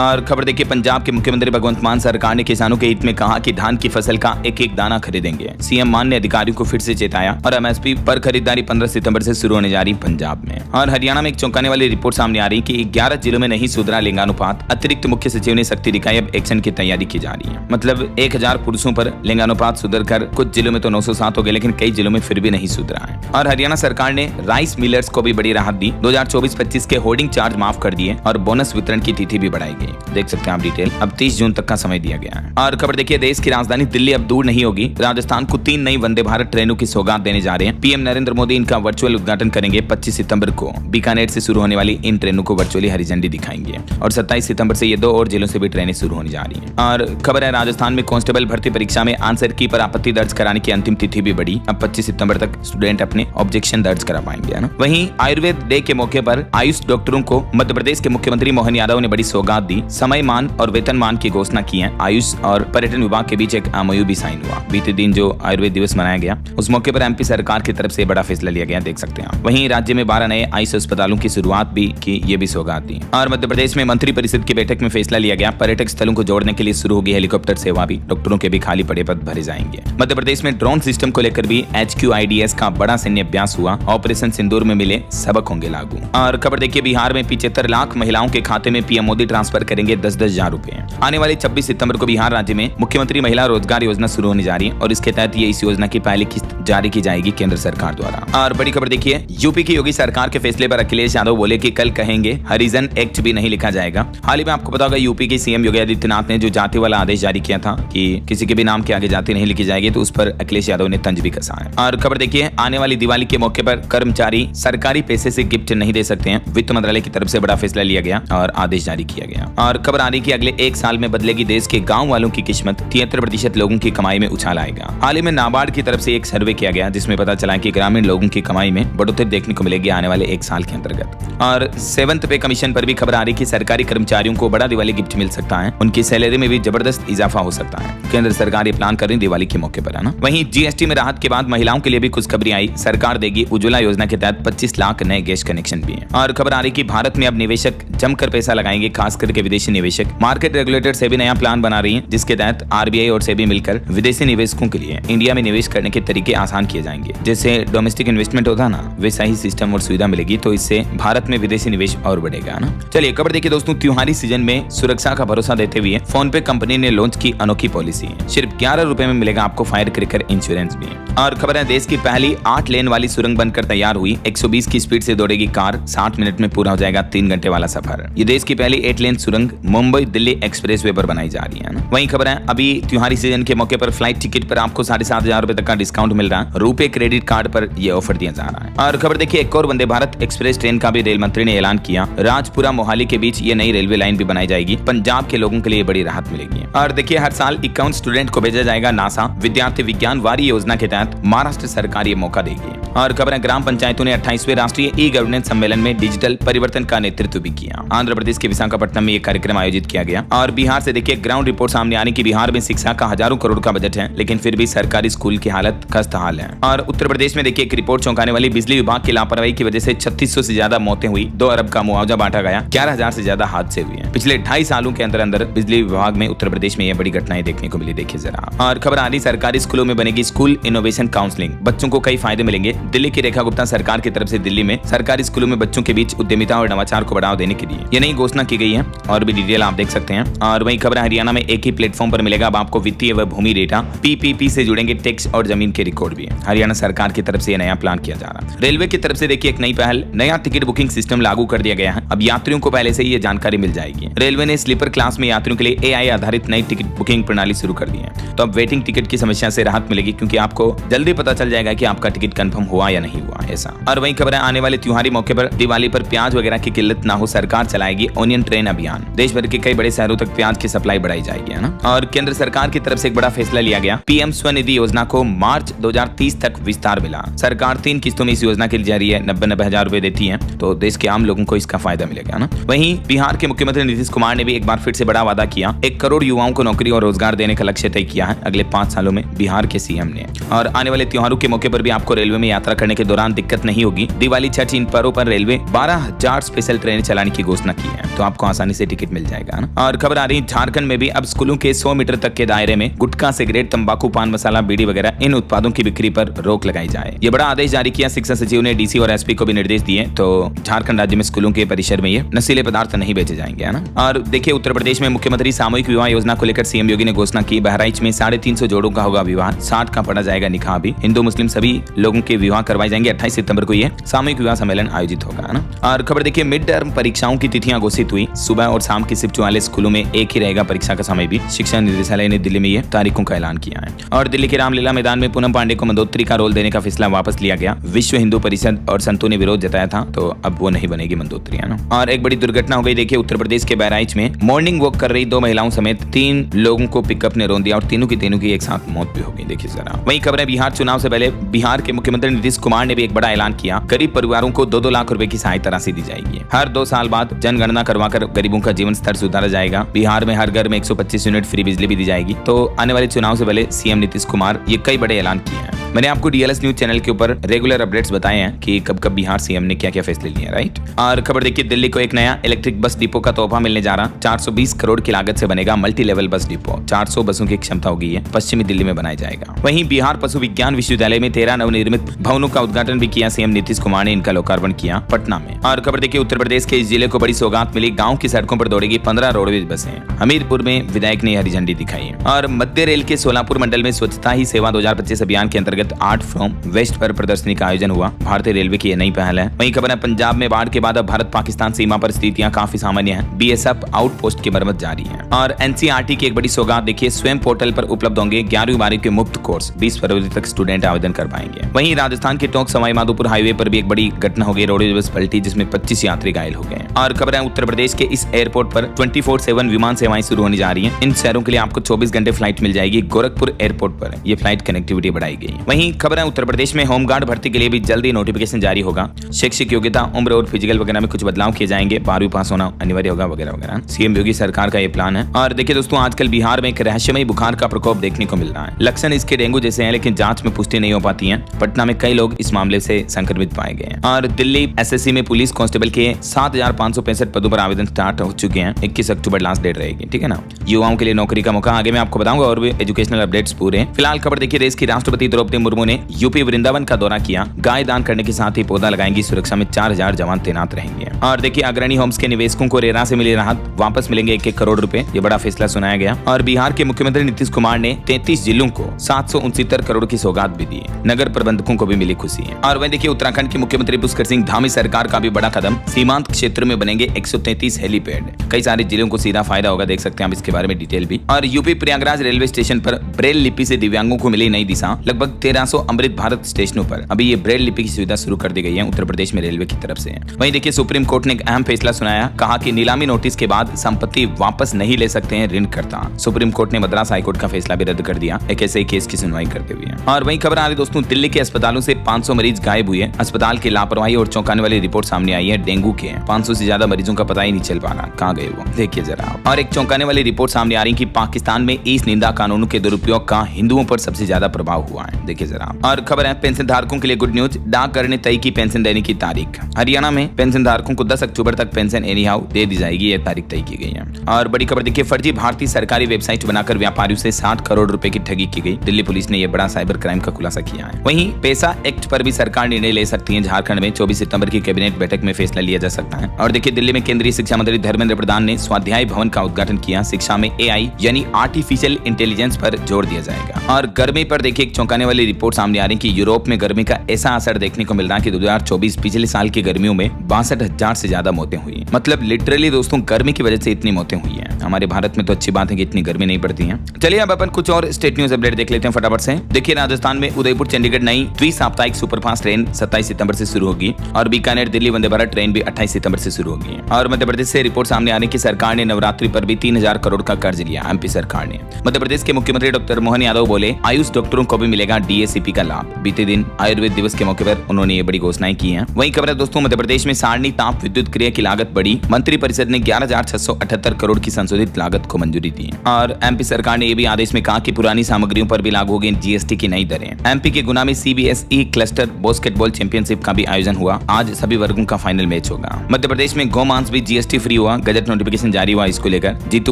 और खबर देखिए, पंजाब के मुख्यमंत्री भगवंत मान सरकार ने किसानों के हित में कहा कि धान की फसल का एक एक दाना खरीदेंगे। सीएम मान ने अधिकारियों को फिर से चेताया। और MSP पर खरीदारी 15 सितंबर से शुरू होने जा रही पंजाब में। और हरियाणा में एक चौंकाने वाली रिपोर्ट सामने आ रही कि 11 जिलों में नहीं सुधरा लिंगानुपात। अतिरिक्त मुख्य सचिव ने शक्ति दिखाई, अब एक्शन की तैयारी की जा रही है। मतलब 1000 पुरुषों पर लिंगानुपात सुधर कर कुछ जिलों में तो 907 हो गए, लेकिन कई जिलों में फिर भी नहीं सुधरा है। और हरियाणा सरकार ने राइस मिलर्स को भी बड़ी राहत दी। 2024-25 के होर्डिंग चार्ज माफ कर दिए और बोनस वितरण की तिथि भी बढ़ाई गई। देख सकते हैं आप डिटेल। अब 30 जून तक का समय दिया गया है। और खबर देखिए, देश की राजधानी दिल्ली अब दूर नहीं होगी। राजस्थान को 3 नई वंदे भारत ट्रेनों की सौगात देने जा रहे हैं। पीएम नरेंद्र मोदी इनका वर्चुअल उद्घाटन करेंगे। 25 सितंबर को बीकानेर से शुरू होने वाली इन ट्रेनों को वर्चुअली हरी झंडी दिखाएंगे। और 27 सितंबर से ये 2 और जिलों से भी ट्रेनें शुरू होने जा रही हैं। और खबर है, राजस्थान में कांस्टेबल भर्ती परीक्षा में आंसर की पर आपत्ति दर्ज कराने की अंतिम तिथि भी बढ़ी। अब 25 सितंबर तक स्टूडेंट अपने ऑब्जेक्शन दर्ज करा पाएंगे, है ना। वहीं आयुर्वेद डे के मौके पर आयुष डॉक्टरों को मध्य प्रदेश के मुख्यमंत्री मोहन यादव ने बड़ी सौगात दी। समयमान और वेतनमान की घोषणा की है। आयुष और पर्यटन विभाग के बीच एक MOU भी साइन हुआ। बीते दिन जो आयुर्वेद दिवस मनाया गया, उस मौके पर MP सरकार की तरफ से बड़ा फैसला लिया गया, देख सकते हैं आप। वहीं राज्य में 12 नए आयुष अस्पतालों की शुरुआत भी की, ये भी सौगात दी। और मध्य प्रदेश में मंत्री परिषद की बैठक में फैसला लिया गया, पर्यटक स्थलों को जोड़ने के लिए शुरू होगी हेलीकॉप्टर सेवा भी। डॉक्टरों के भी खाली पड़े पद भरे जाएंगे। मध्य प्रदेश में ड्रोन सिस्टम को लेकर भी HQIDS का बड़ा सैन्य अभ्यास हुआ। ऑपरेशन सिंदूर में मिले सबक होंगे लागू। और खबर देखिए, बिहार में 75 लाख महिलाओं के खाते में पीएम मोदी ट्रांसफर करेंगे 10-10 हजार रुपए। आने वाले 26 सितंबर को बिहार राज्य में मुख्यमंत्री महिला रोजगार योजना शुरू होने जा रही है और इसके तहत ये इस योजना की पहली किस्त जारी की जाएगी केंद्र सरकार द्वारा। और बड़ी खबर देखिए, यूपी की योगी सरकार के फैसले पर अखिलेश यादव बोले कि कल कहेंगे हरिजन एक्ट भी नहीं लिखा जाएगा। हाल ही में आपको पता होगा, यूपी के CM योगी आदित्यनाथ ने जो जाति वाला आदेश जारी किया था कि किसी के भी नाम के आगे जाति नहीं लिखी जाएगी, है तो उस पर अखिलेश यादव ने तंज भी कसा है। और खबर देखिए, आने वाली दिवाली के मौके पर कर्मचारी सरकारी पैसे से गिफ्ट नहीं दे सकते हैं। वित्त मंत्रालय की तरफ से बड़ा फैसला लिया गया और आदेश जारी किया गया। और खबर आ रही कि अगले 1 साल में बदलेगी देश के गाँव वालों की किस्मत। 73% लोगों की कमाई में उछाल आएगा। हाल ही में नाबार्ड की तरफ से एक सर्वे किया गया जिसमें पता चला कि ग्रामीण लोगों की कमाई में बढ़ोतरी देखने को मिलेगी आने वाले 1 साल के अंतर्गत। और 7th पे कमीशन पर भी खबर आ रही कि सरकारी कर्मचारियों को बड़ा दिवाली गिफ्ट मिल सकता है। उनकी सैलरी में भी जबरदस्त इजाफा हो सकता है। केंद्र सरकार ये प्लान कर रही दिवाली के मौके पर, है ना। वहीं जीएसटी में राहत के बाद महिलाओं के लिए भी खुशखबरी आई। सरकार देगी उज्ज्वला योजना के तहत 25 लाख नए गैस कनेक्शन भी हैं। और खबर आ रही कि भारत में अब निवेशक जमकर पैसा लगाएंगे, खास करके विदेशी निवेशक। मार्केट रेगुलेटर सेबी नया प्लान बना रही है जिसके तहत आरबीआई और सेबी मिलकर विदेशी निवेशकों के लिए इंडिया में निवेश करने के तरीके आसान किए जाएंगे। जैसे डोमेस्टिक इन्वेस्टमेंट होता ना, वैसा ही सिस्टम और सुविधा मिलेगी, तो इससे भारत में विदेशी निवेश और बढ़ेगा ना। चलिए खबर देखिए दोस्तों, त्योहारी सीजन में सुरक्षा का भरोसा देते हुए फोन पे कंपनी ने लॉन्च की अनोखी पॉलिसी। सिर्फ 11 रुपए में मिलेगा आपको फायर क्रैकर इंश्योरेंस भी। और खबर है, देश की पहली 8 लेन वाली सुरंग बनकर तैयार हुई। 120 की स्पीड से दौड़ेगी कार, 60 मिनट में पूरा हो जाएगा 3 घंटे वाला सफर। ये देश की पहली 8 लेन सुरंग मुंबई दिल्ली एक्सप्रेसवे पर बनाई जा रही है ना। वहीं खबर है, अभी त्योहारी सीजन के मौके पर फ्लाइट टिकट पर आपको 7,500 रुपए तक का डिस्काउंट मिल रहा है। रुपे क्रेडिट कार्ड पर यह ऑफर दिया जा रहा है। और खबर देखिए, एक और वंदे भारत एक्सप्रेस ट्रेन का भी रेल मंत्री ने ऐलान किया। राजपुरा मोहाली के बीच ये नई रेलवे लाइन भी बनाई जाएगी। पंजाब के लोगों के लिए बड़ी राहत मिलेगी। और देखिए, हर साल 51 स्टूडेंट को भेजा जाएगा नासा। विद्यार्थी विज्ञान वारी योजना के तहत महाराष्ट्र सरकार ये मौका देगी। और खबर है, ग्राम पंचायतों ने 28वें राष्ट्रीय ई गवर्नेंस सम्मेलन में डिजिटल परिवर्तन का नेतृत्व भी किया। आंध्र प्रदेश के विशाखापट्टनम में यह कार्यक्रम आयोजित किया गया। और बिहार से देखिए, ग्राउंड रिपोर्ट सामने आने की बिहार में शिक्षा का हजारों करोड़ का बजट है, लेकिन फिर भी सरकारी स्कूल की हालत खस्ताहाल है। और उत्तर प्रदेश में देखिए, एक रिपोर्ट चौंकाने वाली, बिजली विभाग की लापरवाही की वजह से 3600 से ज्यादा मौतें हुई। 2 अरब का मुआवजा बांटा गया। 11,000 से ज्यादा हादसे हुए हैं पिछले 2.5 सालों के अंदर अंदर बिजली विभाग में उत्तर प्रदेश में यह बड़ी घटनाएं देखने को मिली। देखिए जरा। और खबर आ रही, सरकारी स्कूलों में बनेगी स्कूल इनोवेशन काउंसलिंग। बच्चों को कई फायदे मिलेंगे। दिल्ली की रेखा गुप्ता सरकार की तरफ से दिल्ली में सरकारी स्कूलों में बच्चों के बीच उद्यमिता और नवाचार को बढ़ावा देने के लिए ये नई घोषणा की गई है। और भी डिटेल आप देख सकते हैं। और वही खबर, हरियाणा में एक ही प्लेटफॉर्म पर मिलेगा अब आपको वित्तीय व भूमि डेटा। पीपीपी से जुड़ेंगे टैक्स और जमीन के रिकॉर्ड भी। हरियाणा सरकार की तरफ से यह नया प्लान किया जा रहा है। रेलवे की तरफ से देखिए, एक नई पहल, नया टिकट बुकिंग सिस्टम लागू कर दिया गया है। अब यात्रियों को पहले से ही ये जानकारी मिल जाएगी। रेलवे ने स्लीपर क्लास में यात्रियों के लिए एआई आधारित नई टिकट बुकिंग प्रणाली शुरू कर दी है। तो अब वेटिंग टिकट की समस्या से राहत मिलेगी, क्योंकि आपको जल्दी पता चल जाएगा कि आपका टिकट कंफर्म हुआ या नहीं हुआ ऐसा। और वही खबर है, आने वाले त्योहारी मौके पर दिवाली पर प्याज वगैरह की किल्लत ना हो, सरकार चलाएगी ऑनियन ट्रेन अभियान। देश भर के कई बड़े शहरों तक प्याज की सप्लाई बढ़ाई जाएगी, है ना। और केंद्र सरकार की तरफ से एक बड़ा फैसला लिया गया। पीएम स्वनिधि योजना को मार्च 2030 तक विस्तार मिला। सरकार 3 किस्तों में इस योजना के जरिए 90-90 हजार रुपए देती है, तो देश के आम लोगों को इसका फायदा मिलेगा ना। वहीं बिहार के मुख्यमंत्री नीतीश कुमार ने भी एक बार फिर से बड़ा वादा किया। 1 करोड़ युवाओं को नौकरी और रोजगार देने का लक्ष्य तय किया है अगले 5 सालों में बिहार के सीएम ने। और आने वाले त्योहारों के मौके पर भी आपको रेलवे में यात्रा करने के दौरान दिक्कत नहीं होगी। दिवाली, छठ, इन पर्वों पर रेलवे 12,000 स्पेशल ट्रेनें चलाने की घोषणा की है, तो आपको आसानी से टिकट मिल जाएगा ना। और खबर आ रही, झारखंड में भी अब स्कूलों के 100 मीटर तक के दायरे में गुटखा, सिगरेट, तंबाकू, पान मसाला, बीड़ी वगैरह इन उत्पादों की बिक्री पर रोक लगाई जाए। ये बड़ा आदेश जारी किया। शिक्षा सचिव ने डीसी और एसपी को भी निर्देश दिए। तो झारखंड राज्य में स्कूलों के परिसर में ये नशीले पदार्थ नहीं बेचे जाएंगे, है ना। और देखिए, उत्तर प्रदेश में मुख्यमंत्री सामूहिक विवाह योजना को लेकर सीएम योगी ने घोषणा की। बहराइच में 350 जोड़ों का होगा विवाह, 60 का पड़ा जाएगा निकाह भी। हिंदू मुस्लिम सभी लोगों के विवाह करवाए जाएंगे। 28 सितंबर को ये सामूहिक विवाह सम्मेलन आयोजित होगा, है ना। और खबर देखिए, मिड टर्म परीक्षाओं की तिथियां घोषित हुई। सुबह और शाम की शिफ्ट वाले स्कूलों में एक ही रहेगा परीक्षा का समय भी। शिक्षा निदेशालय ने दिल्ली में ये तारीखों का ऐलान किया है। और दिल्ली के रामलीला मैदान में पूनम पांडे को मंदोत्री का रोल देने का फैसला वापस लिया गया। विश्व हिंदू परिषद और संतों ने विरोध जताया था, तो अब वो नहीं बनेगी मंदोत्री, है ना। और एक बड़ी दुर्घटना हो गई। देखिए, उत्तर प्रदेश के बहराइच में मॉर्निंग वॉक कर रही 2 महिलाओं समेत 3 लोगों को पिकअप ने रौंद दिया और तीनों की एक साथ मौत भी हो गई। देखिए जरा। वहीं खबर है, बिहार चुनाव से पहले बिहार के मुख्यमंत्री नीतीश कुमार ने भी एक बड़ा ऐलान किया। गरीब परिवारों को 2-2 लाख रुपए की सहायता राशि दी जाएगी। हर 2 साल बाद जनगणना करवाकर गरीबों का जीवन स्तर सुधारा जाएगा। बिहार में हर घर में 125 यूनिट फ्री बिजली भी दी जाएगी। तो आने वाले चुनाव से पहले सीएम नीतीश कुमार ये कई बड़े ऐलान किए हैं। मैंने आपको डीएलएस न्यूज चैनल के ऊपर रेगुलर अपडेट्स बताए हैं कि कब कब बिहार सीएम ने क्या क्या फैसले लिए, राइट। और खबर देखिए, दिल्ली को एक नया इलेक्ट्रिक बस डिपो का तोहफा मिलने जा रहा। 420 करोड़ की लागत से बनेगा मल्टी लेवल बस डिपो। 400 बसों की क्षमता होगी। ये पश्चिमी दिल्ली में बनाया जाएगा। वहीं बिहार पशु विज्ञान विश्वविद्यालय में 13 नवनिर्मित भवनों का उद्घाटन भी किया। सीएम नीतीश कुमार ने इनका लोकार्पण किया पटना में। और खबर देखिए, उत्तर प्रदेश के इस जिले को बड़ी सौगात मिली। गाँव की सड़कों पर दौड़ेगी 15 रोडवेज बसें। हमीरपुर में विधायक ने हरी झंडी दिखाई। और मध्य रेल के सोलापुर मंडल में स्वच्छता ही सेवा 2025 अभियान के अंतर्गत अंतर्गत आर्ट फ्रॉम वेस्ट पर प्रदर्शनी का आयोजन हुआ। भारतीय रेलवे की यह नई पहल है। वहीं खबर है पंजाब में बाढ़ के बाद अब भारत पाकिस्तान सीमा पर स्थितियां काफी सामान्य हैं। बीएसएफ आउटपोस्ट की मरम्मत जारी है। और एनसीईआरटी की एक बड़ी सौगात देखिए, स्वयं पोर्टल पर उपलब्ध होंगे 11वीं के मुफ्त कोर्स। 20 फरवरी तक स्टूडेंट आवेदन कर पाएंगे। वहीं राजस्थान के टोंक सवाई माधोपुर हाईवे पर भी एक बड़ी घटना हो गई, रोडवेज बस पलटी जिसमें 25 यात्री घायल हो गए। और खबर है उत्तर प्रदेश के इस एयरपोर्ट पर 24/7 विमान सेवाएं शुरू होने जा रही हैं। इन शहरों के लिए आपको 24 घंटे फ्लाइट मिल जाएगी। गोरखपुर एयरपोर्ट पर यह फ्लाइट कनेक्टिविटी बढ़ाई गई। वहीं खबर है उत्तर प्रदेश में होमगार्ड भर्ती के लिए भी जल्दी नोटिफिकेशन जारी होगा। शैक्षिक योग्यता, उम्र और फिजिकल वगैरह में कुछ बदलाव किए जाएंगे। 12वीं पास होना अनिवार्य होगा वगैरह वगैरह। सीएम योगी सरकार का ये प्लान है। और देखिए दोस्तों, आजकल बिहार में एक रहस्यमयी बुखार का प्रकोप देखने को मिल रहा है। लक्षण इसके डेंगू जैसे हैं, लेकिन जांच में पुष्टि नहीं हो पाती है। पटना में कई लोग इस मामले से संक्रमित पाए गए हैं। और दिल्ली एसएससी में पुलिस कांस्टेबल के 7,565 पदों पर आवेदन स्टार्ट हो चुके हैं। 21 अक्टूबर लास्ट डेट रहेगी, ठीक है ना। युवाओं के लिए नौकरी का मौका आगे मैं आपको बताऊंगा और भी एजुकेशनल अपडेट्स पूरे। फिलहाल खबर देखिए, देश की राष्ट्रपति द्रौपदी मुर्मू ने यूपी वृंदावन का दौरा किया। गाय दान करने के साथ ही पौधा लगाएंगी। सुरक्षा में 4,000 जवान तैनात रहेंगे। और देखिए, अग्रणी होम्स के निवेशकों को रेरा से मिली राहत, वापस मिलेंगे 1-1 करोड़ रुपए। ये बड़ा फैसला सुनाया गया। और बिहार के मुख्यमंत्री नीतीश कुमार ने 33 जिलों को 769 करोड़ की सौगात भी दी। नगर प्रबंधकों को भी मिली खुशी है। और वहीं देखिए, उत्तराखंड के मुख्यमंत्री पुष्कर सिंह धामी सरकार का भी बड़ा कदम, सीमांत क्षेत्र में बनेंगे 133 हेलीपैड। कई सारे जिलों को सीधा फायदा होगा, देख सकते हैं आप इसके बारे में डिटेल भी। और यूपी प्रयागराज रेलवे स्टेशन पर ब्रेल लिपि से दिव्यांगों को मिली नई दिशा। लगभग 1300 अमृत भारत स्टेशनों पर अभी ये ब्रेल लिपि की सुविधा शुरू कर दी गई है उत्तर प्रदेश में रेलवे की तरफ से। वहीं देखिए, सुप्रीम कोर्ट ने एक अहम फैसला सुनाया। कहा कि नीलामी नोटिस के बाद संपत्ति वापस नहीं ले सकते हैं ऋणकर्ता। सुप्रीम कोर्ट ने मद्रास हाईकोर्ट का फैसला भी रद्द कर दिया एक ऐसे ही केस की सुनवाई करते हुए। और वहीं खबर आ रही दोस्तों, दिल्ली के अस्पतालों से 500 मरीज गायब हुए। अस्पताल की लापरवाही और चौंकाने वाली रिपोर्ट सामने आई है। डेंगू के 500 से ज्यादा मरीजों का पता ही नहीं चल पा रहा कहाँ गए वो, देखिए जरा। और एक चौंकाने वाली रिपोर्ट सामने आ रही कि पाकिस्तान में इस निंदा कानूनों के दुरुपयोग का हिंदुओं पर सबसे ज्यादा प्रभाव हुआ है, देखिए जरा। और खबर है पेंशन धारकों के लिए गुड न्यूज, डाकघर ने तय की पेंशन देने की तारीख। हरियाणा में पेंशन धारकों को 10 अक्टूबर तक पेंशन एनी हाउ दे दी जाएगी, ये तारीख तय की गई है। और बड़ी खबर देखिए, फर्जी भारतीय सरकारी वेबसाइट बनाकर व्यापारियों से 60 करोड़ रुपए की ठगी की गई। दिल्ली पुलिस ने यह बड़ा साइबर क्राइम का खुलासा किया है। वहीं पैसा एक्ट पर भी सरकार निर्णय ले सकती है। झारखंड में 24 सितंबर की कैबिनेट बैठक में फैसला लिया जा सकता है। और देखिए, दिल्ली में केंद्रीय शिक्षा मंत्री धर्मेंद्र प्रधान ने स्वाध्याय भवन का उद्घाटन किया। शिक्षा में एआई यानी आर्टिफिशियल इंटेलिजेंस पर जोर दिया जाएगा। और गर्मी पर देखिए, एक चौंकाने वाली रिपोर्ट सामने आ रही कि यूरोप में गर्मी का ऐसा असर देखने को मिल रहा है कि 2024 पिछले साल की गर्मियों में 62,000 से ज्यादा मौतें हुई। मतलब लिटरली दोस्तों, गर्मी की वजह से इतनी मौतें हुई है। हमारे भारत में तो अच्छी बात है कि इतनी गर्मी नहीं पड़ती है। चलिए अब अपन कुछ और स्टेट न्यूज अपडेट देख लेते हैं फटाफट से। देखिए, राजस्थान में उदयपुर चंडीगढ़ नई द्वि-साप्ताहिक सुपरफास्ट ट्रेन 27 सितंबर से शुरू होगी। और बीकानेर दिल्ली वंदे भारत ट्रेन भी 28 सितंबर से शुरू होगी। और मध्य प्रदेश से रिपोर्ट सामने आने की सरकार ने नवरात्रि पर भी 3000 करोड़ का कर्ज लिया। एमपी सरकार ने। मध्य प्रदेश के मुख्यमंत्री डॉक्टर मोहन यादव बोले, आयुष डॉक्टरों को भी मिलेगा डीएसीपी का लाभ। बीते दिन आयुर्वेद दिवस के मौके पर उन्होंने ये बड़ी घोषणाएं की हैं। वहीं खबर है दोस्तों, मध्य प्रदेश में सारणी ताप विद्युत क्रिया की लागत बढ़ी। मंत्री परिषद ने 11,678 करोड़ की संशोधित लागत को मंजूरी दी। और एमपी सरकार ने यह भी आदेश में कहा कि पुरानी सामग्रियों पर भी लागू होगी जीएसटी की नई दरें। एमपी के गुना में सीबीएसई क्लस्टर बास्केटबॉल चैंपियनशिप का भी आयोजन हुआ। आज सभी वर्गों का फाइनल मैच होगा। मध्य प्रदेश में गौमांस भी जीएसटी फ्री हुआ। गजट नोटिफिकेशन जारी हुआ इसको लेकर। जीतू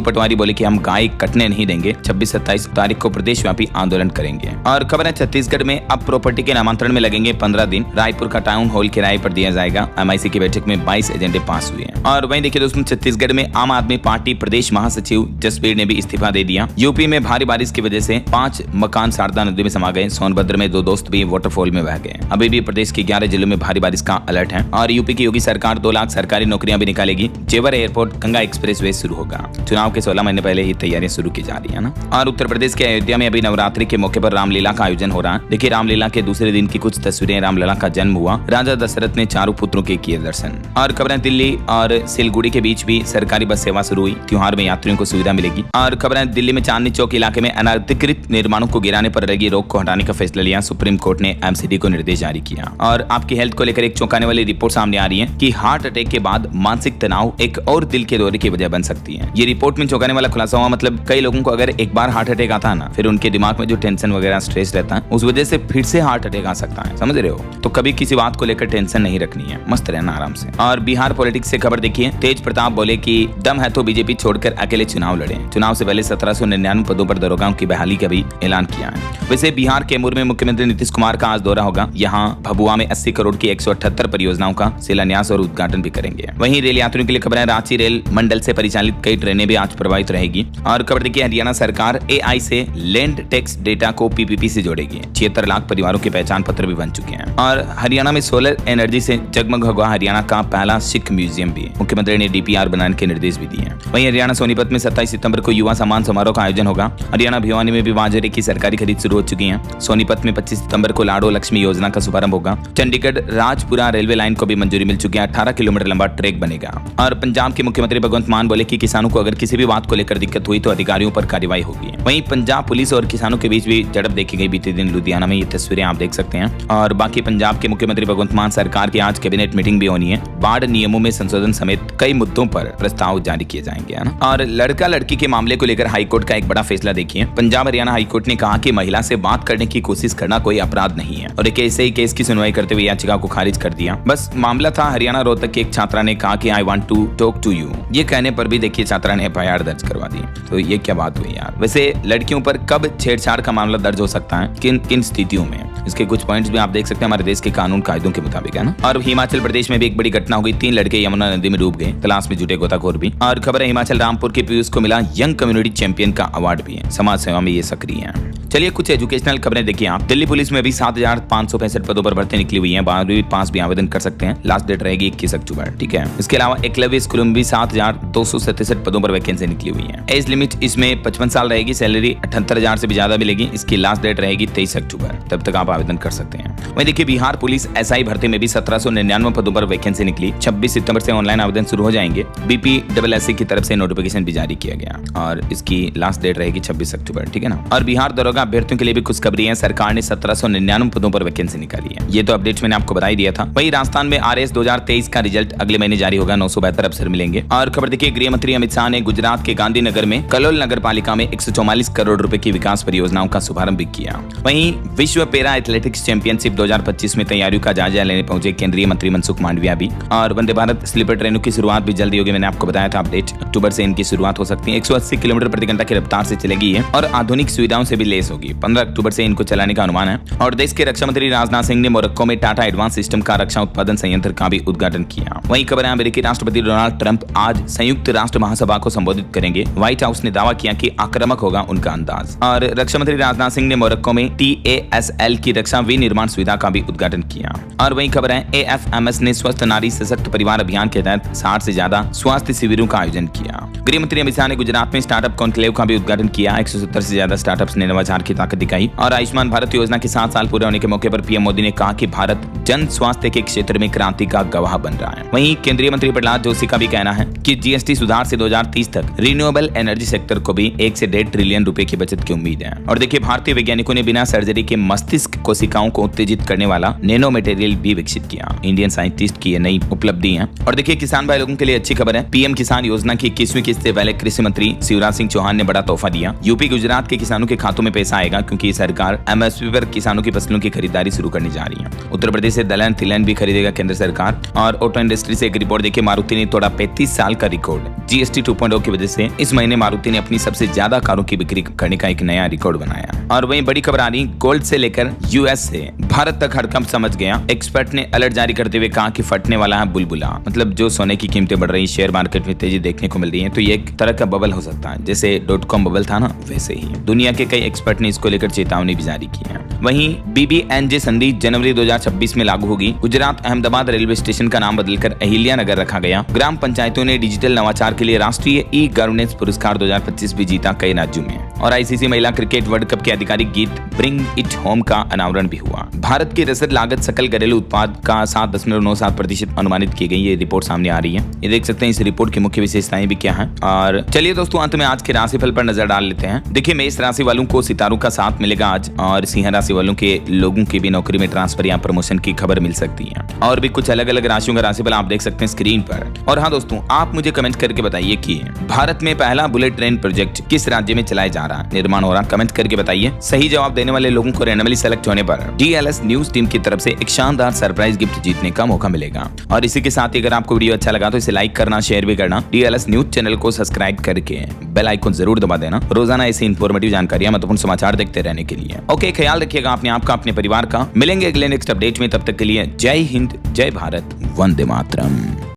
पटवारी बोले कि हम गाय कटने नहीं देंगे। 26-27 तारीख को प्रदेश व्यापी आंदोलन करेंगे। और खबर है छत्तीसगढ़ में अब प्रॉपर्टी के नामांतरण में लगेंगे 15 दिन। रायपुर का टाउन हॉल किराए पर दिया जाएगा। एमआईसी की बैठक में 22 एजेंडे पास हुए हैं। और वहीं देखिए दोस्तों, छत्तीसगढ़ में आम आदमी पार्टी प्रदेश महासचिव जसबीर ने भी इस्तीफा दे दिया। यूपी में भारी बारिश की वजह से 5 मकान शारदा नदी में समा गए। सोनभद्र में 2 दोस्त भी वाटरफॉल में बह गए। अभी भी प्रदेश के 11 जिलों में भारी बारिश का अलर्ट है। और यूपी की योगी सरकार 2 लाख सरकारी नौकरियां भी निकालेगी। जेवर एयरपोर्ट गंगा एक्सप्रेसवे शुरू होगा। चुनाव के 16 महीने पहले ही तैयारियां शुरू की जा रही है ना। और उत्तर प्रदेश के अयोध्या में अभी नवरात्रि के मौके पर रामलीला का आयोजन हो रहा है। देखिए, रामलीला के दूसरे दिन की कुछ तस्वीरें। रामलला का जन्म हुआ। राजा दशरथ ने चारों पुत्रों के किए दर्शन। और खबरें दिल्ली और सिलगुड़ी के बीच भी सरकारी बस सेवा शुरू हुई। त्योहार में यात्रियों को सुविधा मिलेगी। और खबरें दिल्ली में चांदनी चौक इलाके में अनधिकृत निर्माणों को गिराने पर लगी रोक को हटाने का फैसला लिया। सुप्रीम कोर्ट ने एमसीडी को निर्देश जारी किया। और आपकी हेल्थ को लेकर एक चौंकाने वाली रिपोर्ट सामने आ रही है कि हार्ट अटैक के बाद मानसिक तनाव एक और दिल के दौरे की वजह बन सकती है। ये रिपोर्ट में चौंकाने वाला खुलासा हुआ। मतलब कई लोगों को अगर एक बार हार्ट अटैक आता है ना, फिर उनके दिमाग में जो टेंशन वगैरह स्ट्रेस रहता है, उस वजह से फिर से हार्ट अटैक आ सकता है। समझ रहे हो? तो कभी किसी बात को लेकर टेंशन नहीं रखनी है, मस्त रहना आराम से। और बिहार पॉलिटिक्स से खबर देखिए, तेज प्रताप बोले कि दम है तो बीजेपी छोड़कर अकेले चुनाव लड़े। चुनाव से पहले 1799 पदों पर दरोगाओं की बहाली का भी ऐलान किया है। वैसे बिहार कैमूर में मुख्यमंत्री नीतीश कुमार का आज दौरा होगा। यहाँ भभुआ में 80 करोड़ की 178 परियोजनाओं का शिलान्यास और उद्घाटन भी करेंगे। वहीं रेल यात्रियों के लिए खबर है, रांची रेल मंडल से परिचालित कई ट्रेनें भी आज प्रभावित रहेगी। और खबर देखिए, हरियाणा सरकार एआई से लैंड टैक्स डेटा को पीपीपी से जोड़ेगी। 76 लाख परिवारों के पहचान पत्र भी बन चुके हैं। और हरियाणा में सोलर एनर्जी से जगमग हुआ हरियाणा का पहला सिख म्यूजियम भी। मुख्यमंत्री ने डीपीआर बनाने के निर्देश भी दिए हैं। वहीं हरियाणा सोनीपत में 27 सितंबर को युवा सम्मान समारोह का आयोजन होगा। हरियाणा भिवानी में भी बाजरे की सरकारी खरीद शुरू हो चुकी है। सोनीपत में 25 सितंबर को लाडो लक्ष्मी योजना का शुभारंभ होगा। चंडीगढ़ राजपुरा रेलवे लाइन को भी मंजूरी मिल चुकी है। 18 किलोमीटर लंबा ट्रैक बनेगा। और पंजाब के मुख्यमंत्री भगवंत मान बोले कि किसानों को अगर किसी भी बात को लेकर दिक्कत हुई तो अधिकारियों पर कार्रवाई होगी। वहीं पंजाब पुलिस और किसानों के बीच भी झड़प देखी गई बीते दिन लुधियाना में। ये तस्वीरें आप देख सकते हैं। और बाकी पंजाब के मुख्यमंत्री भगवंत मान सरकार की आज कैबिनेट मीटिंग भी होनी है। बाढ़ नियमों में संशोधन समेत कई मुद्दों पर प्रस्ताव जारी किए जाएंगे, है ना। और लड़का लड़की के मामले को लेकर हाईकोर्ट का एक बड़ा फैसला देखिए। पंजाब हरियाणा हाईकोर्ट ने कहा कि महिला से बात करने की कोशिश करना कोई अपराध नहीं है और एक ऐसे ही केस की सुनवाई करते हुए याचिका को खारिज कर दिया। बस मामला था हरियाणा रोहतक की एक छात्रा ने कहा कि I want to talk to you. ये कहने पर भी देखिए छात्रा ने एफआईआर दर्ज करवा दी। तो ये क्या बात हुई यार। वैसे लड़कियों पर कब छेड़छाड़ का मामला दर्ज हो सकता है, किन किन स्थितियों में, इसके कुछ पॉइंट्स भी आप देख सकते हैं हमारे देश के कानून कायदों के मुताबिक, है ना। और हिमाचल प्रदेश में भी एक बड़ी घटना हो गई। 3 लड़के यमुना नदी में डूब गए, तलाश में जुटे गोताखोर भी। और खबर है हिमाचल रामपुर के पीयूष को मिला यंग कम्युनिटी चैंपियन का अवार्ड भी है। समाज सेवा में ये सक्रिय है। चलिए कुछ एजुकेशनल खबरें देखिए आप। दिल्ली पुलिस में भी 7,565 पदों पर भर्ती निकली हुई है। 12वीं पास भी आवेदन कर सकते हैं। लास्ट डेट रहेगी 21 अक्टूबर, ठीक है। इसके अलावा एकलव्य स्कूलों में भी 7,267 पदों पर वैकेंसी निकली हुई है। एज लिमिट इसमें 55 साल रहेगी। सैलरी 78,000 से भी ज्यादा मिलेगी। इसकी लास्ट डेट रहेगी 23 अक्टूबर, तब तक आप आवेदन कर सकते हैं। वहीं देखिए बिहार पुलिस एसआई भर्ती में भी 1799 पदों पर वैकेंसी निकली। 26 सितंबर से ऑनलाइन आवेदन शुरू हो जाएंगे। बीपीएससी की तरफ से नोटिफिकेशन भी जारी किया गया और इसकी लास्ट डेट रहेगी 26 अक्टूबर, ठीक है ना। और बिहार दरोगा अभ्यर्थियों के लिए भी खुशखबरी है। सरकार ने 1799 पदों पर वैकेंसी निकाली है। ये तो अपडेट मैंने आपको बता ही दिया था। वहीं राजस्थान में आरएस 2023 का रिजल्ट अगले महीने जारी होगा। 972 अफसर मिलेंगे। और खबर देखिए गृह मंत्री अमित शाह ने गुजरात के गांधीनगर में कलोल नगर पालिका में 144 करोड़ रुपए की विकास परियोजनाओं का शुभारंभ भी किया। वहीं विश्व पैरा एथलेटिक्स चैंपियनशिप 2025 में तैयारियों का जायजा लेने पहुंचे केंद्रीय मंत्री मनसुख मांडविया भी। और वंदे भारत स्लीपर ट्रेनों की शुरुआत भी जल्दी होगी। मैंने आपको बताया था अपडेट, अक्टूबर से इनकी शुरुआत हो सकती है। 180 किलोमीटर प्रति घंटा की रफ्तार से चलेगी है और आधुनिक सुविधाओं से भी लेस होगी। 15 अक्टूबर से इनको चलाने का अनुमान है। और देश के रक्षा मंत्री राजनाथ सिंह ने मोरक्को में टाटा एडवांस सिस्टम का रक्षा उत्पादन संयंत्र का भी उद्घाटन किया। वहीं खबर है अमेरिकी राष्ट्रपति डोनाल्ड ट्रंप आज संयुक्त राष्ट्र महासभा को संबोधित करेंगे। व्हाइट हाउस ने दावा किया कि आक्रामक होगा उनका अंदाज। और रक्षा मंत्री राजनाथ सिंह ने मोरक्को में TASL की रक्षा विनिर्माण सुविधा का भी उद्घाटन किया। और वहीं खबर है AFMS ने स्वस्थ नारी सशक्त परिवार अभियान के तहत 60 से ज्यादा स्वास्थ्य शिविरों का आयोजन किया। गृह मंत्री अमित शाह ने गुजरात में स्टार्टअप कॉन्क्लेव का भी उद्घाटन किया। 170 से ज्यादा स्टार्टअप्स ने नवाचार की ताकत दिखाई। और आयुष्मान भारत योजना के 7 साल पूरे होने के मौके पर पीएम मोदी ने कहा कि भारत जन स्वास्थ्य के क्षेत्र में क्रांति का गवाह बन रहा है। वहीं केंद्रीय मंत्री प्रहलाद जोशी का भी कहना है कि जीएसटी सुधार से 2030 तक रिन्यूएबल एनर्जी सेक्टर को भी 1 से 1.5 ट्रिलियन रुपए की बचत की उम्मीद है। और देखिए भारतीय वैज्ञानिकों ने बिना सर्जरी के मस्तिष्क कोशिकाओं को उत्तेजित करने वाला नैनो मटेरियल भी विकसित किया। इंडियन साइंटिस्ट की ये नई उपलब्धि है। और देखिए किसान भाई लोगों के लिए अच्छी खबर है। पीएम किसान योजना की 21वीं किस्त से पहले कृषि मंत्री शिवराज सिंह चौहान ने बड़ा तोहफा दिया। यूपी गुजरात के किसानों के खातों में पैसा आएगा क्योंकि ये सरकार MSP पर किसानों की फसलों की खरीदारी शुरू करने जा रही है। उत्तर प्रदेश से दलहन तिलहन भी खरीदेगा केंद्र सरकार। और ऑटो इंडस्ट्री से एक रिपोर्ट देखिए मारुति ने तोड़ा 35 साल का रिकॉर्ड। GST 2.0 की वजह से इस महीने मारुति ने अपनी सबसे ज्यादा कारों की बिक्री करने का एक नया रिकॉर्ड बनाया। और वहीं बड़ी खबर आ रही गोल्ड से लेकर US से भारत तक हड़कंप समझ गया। एक्सपर्ट ने अलर्ट जारी करते हुए कहा कि फटने वाला है बुलबुला। मतलब जो सोने की कीमतें बढ़ रही, शेयर मार्केट में तेजी देखने को मिल रही है, तो ये एक तरह का बबल हो सकता है। जैसे .com बबल था ना, वैसे ही दुनिया के कई एक्सपर्ट ने इसको लेकर चेतावनी भी जारी की है। वहीं BBNJ संधि जनवरी 2026 में लागू होगी। गुजरात अहमदाबाद रेलवे स्टेशन का नाम बदलकर अहिल्या नगर रखा गया। ग्राम पंचायतों ने डिजिटल नवाचार के लिए राष्ट्रीय ई-गवर्नेंस पुरस्कार 2025 भी जीता कई राज्यों में। और ICC महिला क्रिकेट वर्ल्ड कप के आधिकारिक गीत ब्रिंग इट होम का अनावरण भी हुआ। भारत की रसद लागत सकल घरेलू उत्पाद का 7.97% अनुमानित की गई। ये रिपोर्ट सामने आ रही है। ये देख सकते हैं इस रिपोर्ट की मुख्य विशेषताएं भी क्या है। और चलिए दोस्तों अंत में आज के राशिफल पर नजर डाल लेते हैं। देखिए मेष राशि वालों को सितारों का साथ मिलेगा आज। और सिंह राशि वालों के लोगों की भी नौकरी में ट्रांसफर या प्रमोशन की खबर मिल सकती है। और भी कुछ अलग अलग राशियों का राशिफल आप देख सकते हैं स्क्रीन पर। और हाँ दोस्तों आप मुझे कमेंट करके बताइए कि भारत में पहला बुलेट ट्रेन प्रोजेक्ट किस राज्य में चलाया जा रहा है, निर्माण हो रहा, कमेंट करके बताइए। सही जवाब देने वाले लोगों को रैंडमली सेलेक्ट होने पर DLS न्यूज टीम की तरफ से एक शानदार सरप्राइज गिफ्ट जीतने का मौका मिलेगा। और इसी के साथ ही अगर आपको वीडियो अच्छा लगा तो इसे लाइक करना, शेयर भी करना। DLS न्यूज चैनल को सब्सक्राइब करके बेल आइकन जरूर दबा देना रोजाना ऐसी इंफॉर्मेटिव जानकारियां, महत्वपूर्ण समाचार देखते रहने के लिए। ओके, ख्याल रखिएगा अपने आप का, अपने परिवार का। मिलेंगे अगले नेक्स्ट अपडेट में, तब तक के लिए जय हिंद, जय भारत, वंदे मातरम।